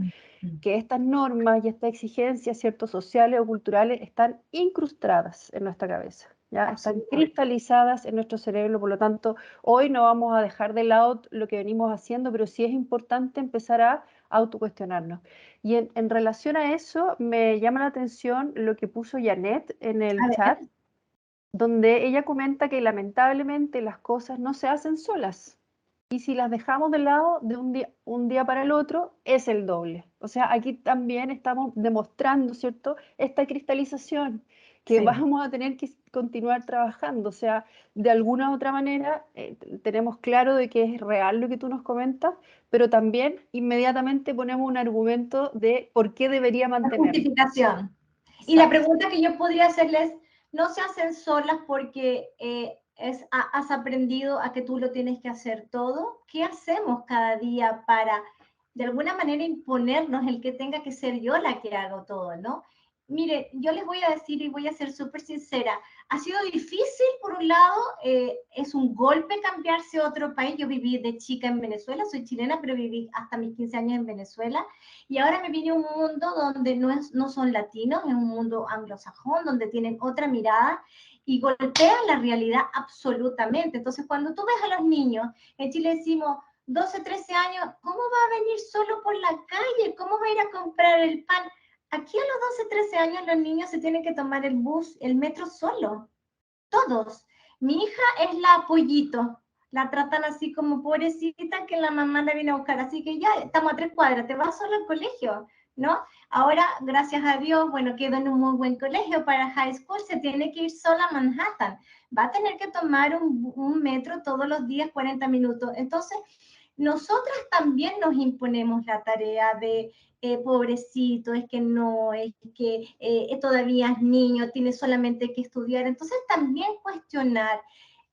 que estas normas y estas exigencias, ciertos sociales o culturales, están incrustadas en nuestra cabeza, ¿ya? Están cristalizadas en nuestro cerebro, por lo tanto, hoy no vamos a dejar de lado lo que venimos haciendo, pero sí es importante empezar a autocuestionarnos. Y en relación a eso, me llama la atención lo que puso Janet en el chat, donde ella comenta que lamentablemente las cosas no se hacen solas. Y si las dejamos de lado de un día para el otro, es el doble. O sea, aquí también estamos demostrando, ¿cierto?, esta cristalización que vamos a tener que continuar trabajando. O sea, de alguna u otra manera tenemos claro de que es real lo que tú nos comentas, pero también inmediatamente ponemos un argumento de por qué debería mantenerlo. Justificación. Y la pregunta que yo podría hacerles, no se hacen solas porque has aprendido a que tú lo tienes que hacer todo. ¿Qué hacemos cada día para, de alguna manera, imponernos el que tenga que ser yo la que hago todo, ¿no? Mire, yo les voy a decir y voy a ser súper sincera, ha sido difícil, por un lado, es un golpe cambiarse a otro país. Yo viví de chica en Venezuela, soy chilena, pero viví hasta mis 15 años en Venezuela, y ahora me vine a un mundo donde no son latinos, es un mundo anglosajón, donde tienen otra mirada, y golpean la realidad absolutamente. Entonces, cuando tú ves a los niños, en Chile decimos, 12, 13 años, ¿cómo va a venir solo por la calle? ¿Cómo va a ir a comprar el pan? Aquí a los 12, 13 años los niños se tienen que tomar el bus, el metro solo, todos. Mi hija es la pollito, la tratan así como pobrecita que la mamá la viene a buscar, así que ya estamos a 3 cuadras, te vas solo al colegio, ¿no? Ahora, gracias a Dios, bueno, quedó en un muy buen colegio para high school, se tiene que ir sola a Manhattan, va a tener que tomar un metro todos los días, 40 minutos. Entonces, nosotras también nos imponemos la tarea de pobrecito, es que no, es que todavía es niño, tiene solamente que estudiar. Entonces también cuestionar,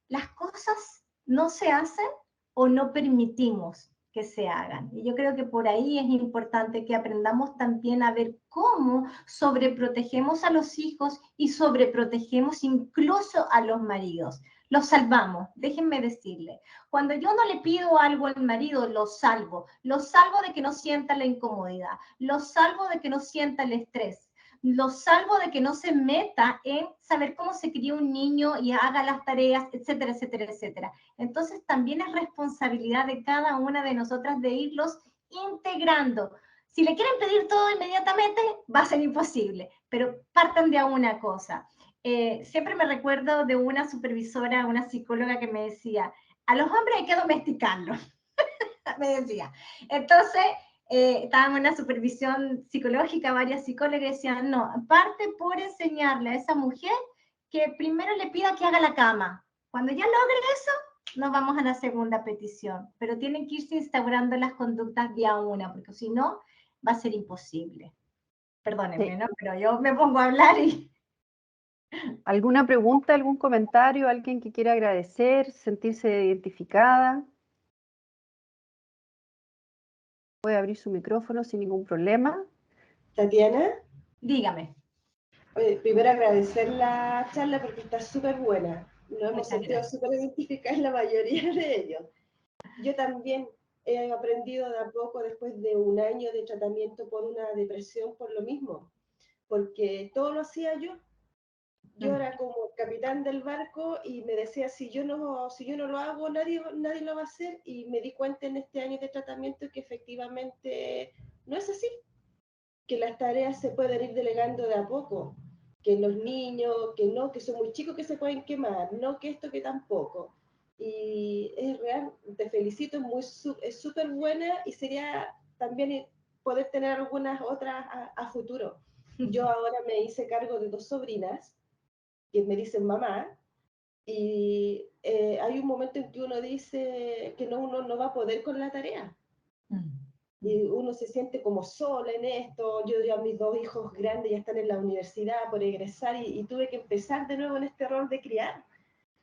las cosas no se hacen o no permitimos que se hagan. Y yo creo que por ahí es importante que aprendamos también a ver cómo sobreprotegemos a los hijos y sobreprotegemos incluso a los maridos. Los salvamos, déjenme decirle. Cuando yo no le pido algo al marido, lo salvo de que no sienta la incomodidad, lo salvo de que no sienta el estrés, lo salvo de que no se meta en saber cómo se cría un niño y haga las tareas, etcétera, etcétera, etcétera. Entonces también es responsabilidad de cada una de nosotras de irlos integrando. Si le quieren pedir todo inmediatamente, va a ser imposible, pero partan de una cosa. Siempre me recuerdo de una supervisora, una psicóloga que me decía, a los hombres hay que domesticarlos, me decía. Entonces, estábamos en una supervisión psicológica, varias psicólogas decían, no, parte por enseñarle a esa mujer que primero le pida que haga la cama. Cuando ya logre eso, nos vamos a la segunda petición, pero tienen que irse instaurando las conductas de a una, porque si no, va a ser imposible. Perdónenme, Sí. ¿no? Pero yo me pongo a hablar y... ¿Alguna pregunta, algún comentario, alguien que quiera agradecer, sentirse identificada? Puede abrir su micrófono sin ningún problema. Tatiana, Dígame. primero agradecer la charla porque está súper buena. Nos hemos Muchas sentido gracias. súper identificadas la mayoría de ellos. Yo también he aprendido de a poco después de un año de tratamiento por una depresión por lo mismo, porque todo lo hacía yo. Yo era como capitán del barco y me decía, si yo no lo hago, nadie lo va a hacer, y me di cuenta en este año de tratamiento que efectivamente no es así, que las tareas se pueden ir delegando de a poco, que los niños, que son muy chicos que se pueden quemar, no que esto que tampoco. Y es real, te felicito, es súper buena, y sería también poder tener algunas otras a futuro. Yo ahora me hice cargo de 2 sobrinas que me dicen mamá, y hay un momento en que uno dice que uno no va a poder con la tarea. Y uno se siente como sola en esto. Yo ya mis 2 hijos grandes ya están en la universidad por egresar, y tuve que empezar de nuevo en este rol de criar.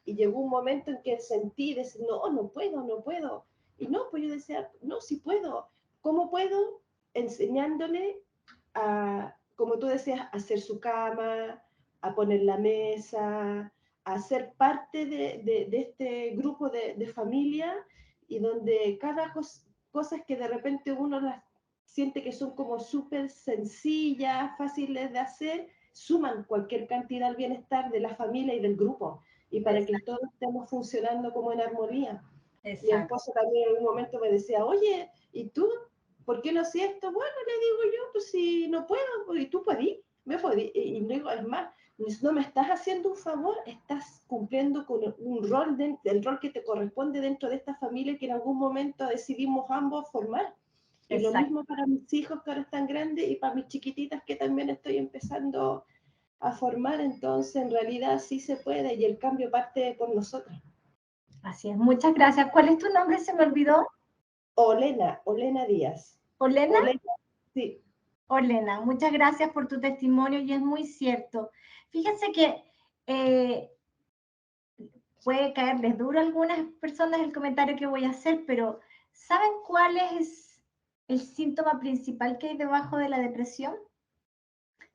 Y llegó un momento en que sentí, decir, no puedo. Y no, pues yo decía, no, sí puedo. ¿Cómo puedo? Enseñándole a, como tú decías, a hacer su cama, a poner la mesa, a ser parte de este grupo de familia, y donde cada cosas que de repente uno las siente que son como súper sencillas, fáciles de hacer, suman cualquier cantidad al bienestar de la familia y del grupo, y para que todos estemos funcionando como en armonía. Exacto. Mi esposo también en un momento me decía, oye, ¿y tú por qué no hacías esto? Bueno, le digo yo, pues si no puedo, pues, y tú podís, me podís. Y le digo, es más, no me estás haciendo un favor, estás cumpliendo con un rol, el rol que te corresponde dentro de esta familia que en algún momento decidimos ambos formar. Y Exacto. lo mismo para mis hijos que ahora están grandes, y para mis chiquititas que también estoy empezando a formar. Entonces, en realidad sí se puede, y el cambio parte por nosotros. Así es, muchas gracias. ¿Cuál es tu nombre? Se me olvidó. Olena Díaz. ¿Olena? Sí. Olena, muchas gracias por tu testimonio, y es muy cierto. Fíjense que puede caerles duro a algunas personas el comentario que voy a hacer, pero ¿saben cuál es el síntoma principal que hay debajo de la depresión?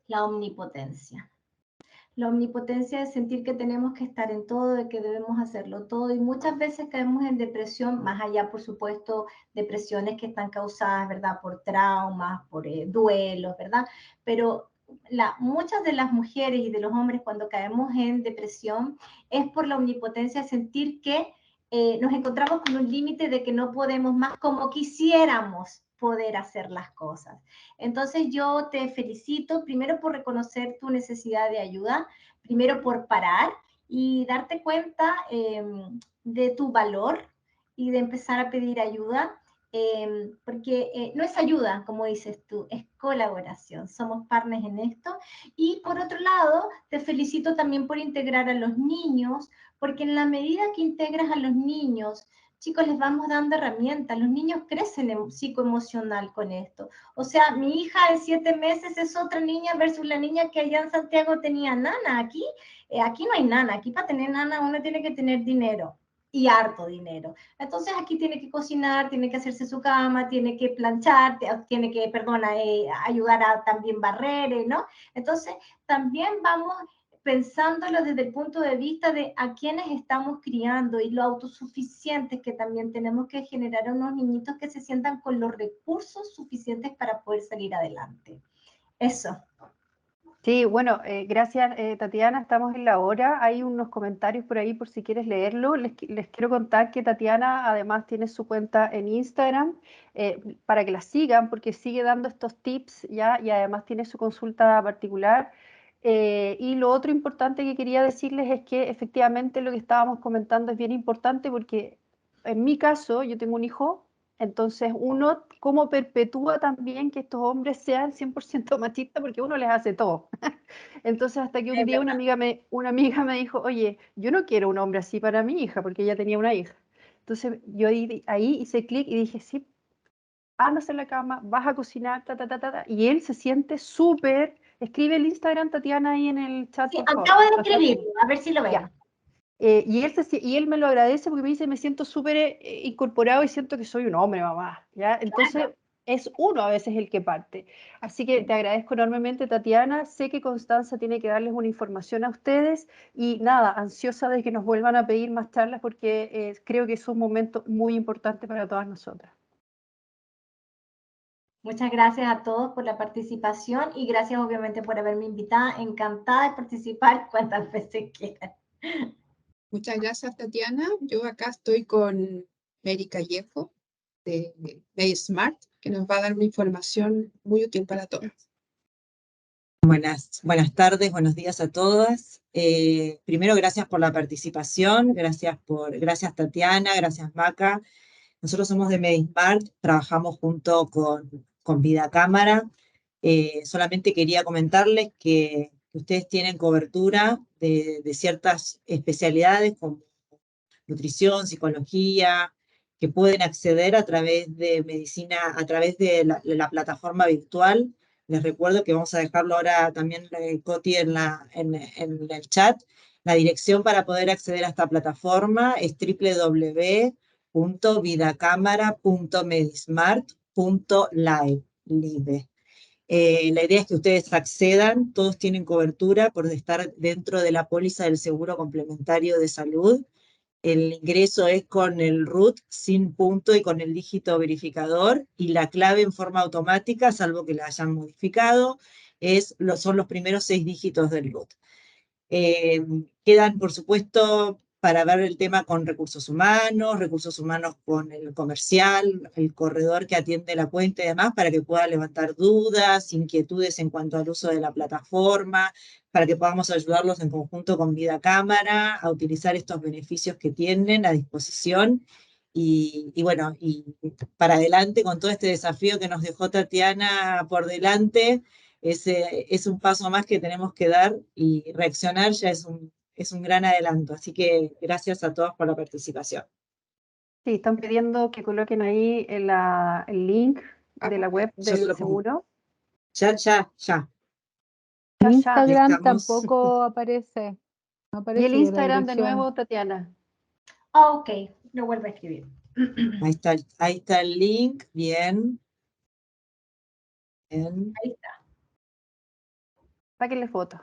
La omnipotencia. La omnipotencia es sentir que tenemos que estar en todo, de que debemos hacerlo todo, y muchas veces caemos en depresión, más allá, por supuesto, depresiones que están causadas, ¿verdad?, por traumas, por duelos, ¿verdad? Pero muchas de las mujeres y de los hombres cuando caemos en depresión es por la omnipotencia, sentir que nos encontramos con un límite de que no podemos más como quisiéramos poder hacer las cosas. Entonces yo te felicito primero por reconocer tu necesidad de ayuda, primero por parar y darte cuenta de tu valor y de empezar a pedir ayuda, porque no es ayuda, como dices tú, es colaboración, somos partners en esto. Y por otro lado, te felicito también por integrar a los niños, porque en la medida que integras a los niños, chicos, les vamos dando herramientas, los niños crecen psicoemocional con esto. O sea, mi hija de 7 meses es otra niña versus la niña que allá en Santiago tenía nana. Aquí no hay nana, aquí para tener nana uno tiene que tener dinero y harto dinero. Entonces aquí tiene que cocinar, tiene que hacerse su cama, tiene que planchar, tiene que, perdona, ayudar a también barrer, ¿no? Entonces también vamos pensándolo desde el punto de vista de a quienes estamos criando y lo autosuficientes que también tenemos que generar a unos niñitos que se sientan con los recursos suficientes para poder salir adelante. Eso. Sí, bueno, gracias Tatiana, estamos en la hora. Hay unos comentarios por ahí por si quieres leerlo. Les quiero contar que Tatiana además tiene su cuenta en Instagram para que la sigan porque sigue dando estos tips ya y además tiene su consulta particular. Y lo otro importante que quería decirles es que efectivamente lo que estábamos comentando es bien importante porque en mi caso yo tengo un hijo. Entonces, uno, ¿cómo perpetúa también que estos hombres sean 100% machistas? Porque uno les hace todo. Entonces, hasta que un día una amiga me dijo, oye, yo no quiero un hombre así para mi hija, porque ella tenía una hija. Entonces, yo ahí hice clic y dije, sí, andas en la cama, vas a cocinar, ta, ta, ta, ta, ta. Y él se siente súper, escribe el Instagram, Tatiana, ahí en el chat, Sí, por favor. acabo de escribirlo, a ver si lo ven. Ya. Y él me lo agradece porque me dice, me siento súper incorporado y siento que soy un hombre, mamá, ¿ya? Entonces, es uno a veces el que parte. Así que te agradezco enormemente, Tatiana. Sé que Constanza tiene que darles una información a ustedes y nada, ansiosa de que nos vuelvan a pedir más charlas porque creo que es un momento muy importante para todas nosotras. Muchas gracias a todos por la participación y gracias obviamente por haberme invitada. Encantada de participar cuantas veces quieran. Muchas gracias, Tatiana. Yo acá estoy con Mary Callejo de Smart, que nos va a dar una información muy útil para todos. Buenas tardes, buenos días a todas. Primero, gracias por la participación, gracias Tatiana, gracias Maca. Nosotros somos de MediSmart, trabajamos junto con Vida Cámara. Solamente quería comentarles que ustedes tienen cobertura de ciertas especialidades como nutrición, psicología, que pueden acceder a través de medicina, a través de la plataforma virtual. Les recuerdo que vamos a dejarlo ahora también, Coti, en el chat. La dirección para poder acceder a esta plataforma es www.vidacamara.medismart.live. La idea es que ustedes accedan, todos tienen cobertura por estar dentro de la póliza del seguro complementario de salud. El ingreso es con el root sin punto y con el dígito verificador y la clave en forma automática, salvo que la hayan modificado, son los primeros 6 dígitos del root. Quedan, por supuesto, para ver el tema con recursos humanos con el comercial, el corredor que atiende la cuenta y demás, para que pueda levantar dudas, inquietudes en cuanto al uso de la plataforma, para que podamos ayudarlos en conjunto con Vida Cámara a utilizar estos beneficios que tienen a disposición. Y bueno, y para adelante con todo este desafío que nos dejó Tatiana por delante, es un paso más que tenemos que dar y reaccionar ya es un gran adelanto. Así que gracias a todos por la participación. Sí, están pidiendo que coloquen ahí el link de la web del seguro. Ya. En Instagram Estamos... tampoco aparece. No aparece Y el Instagram de dirección. nuevo, Tatiana. Ok, lo vuelvo a escribir. Ahí está el link, bien. Ahí está. Sáquenle foto.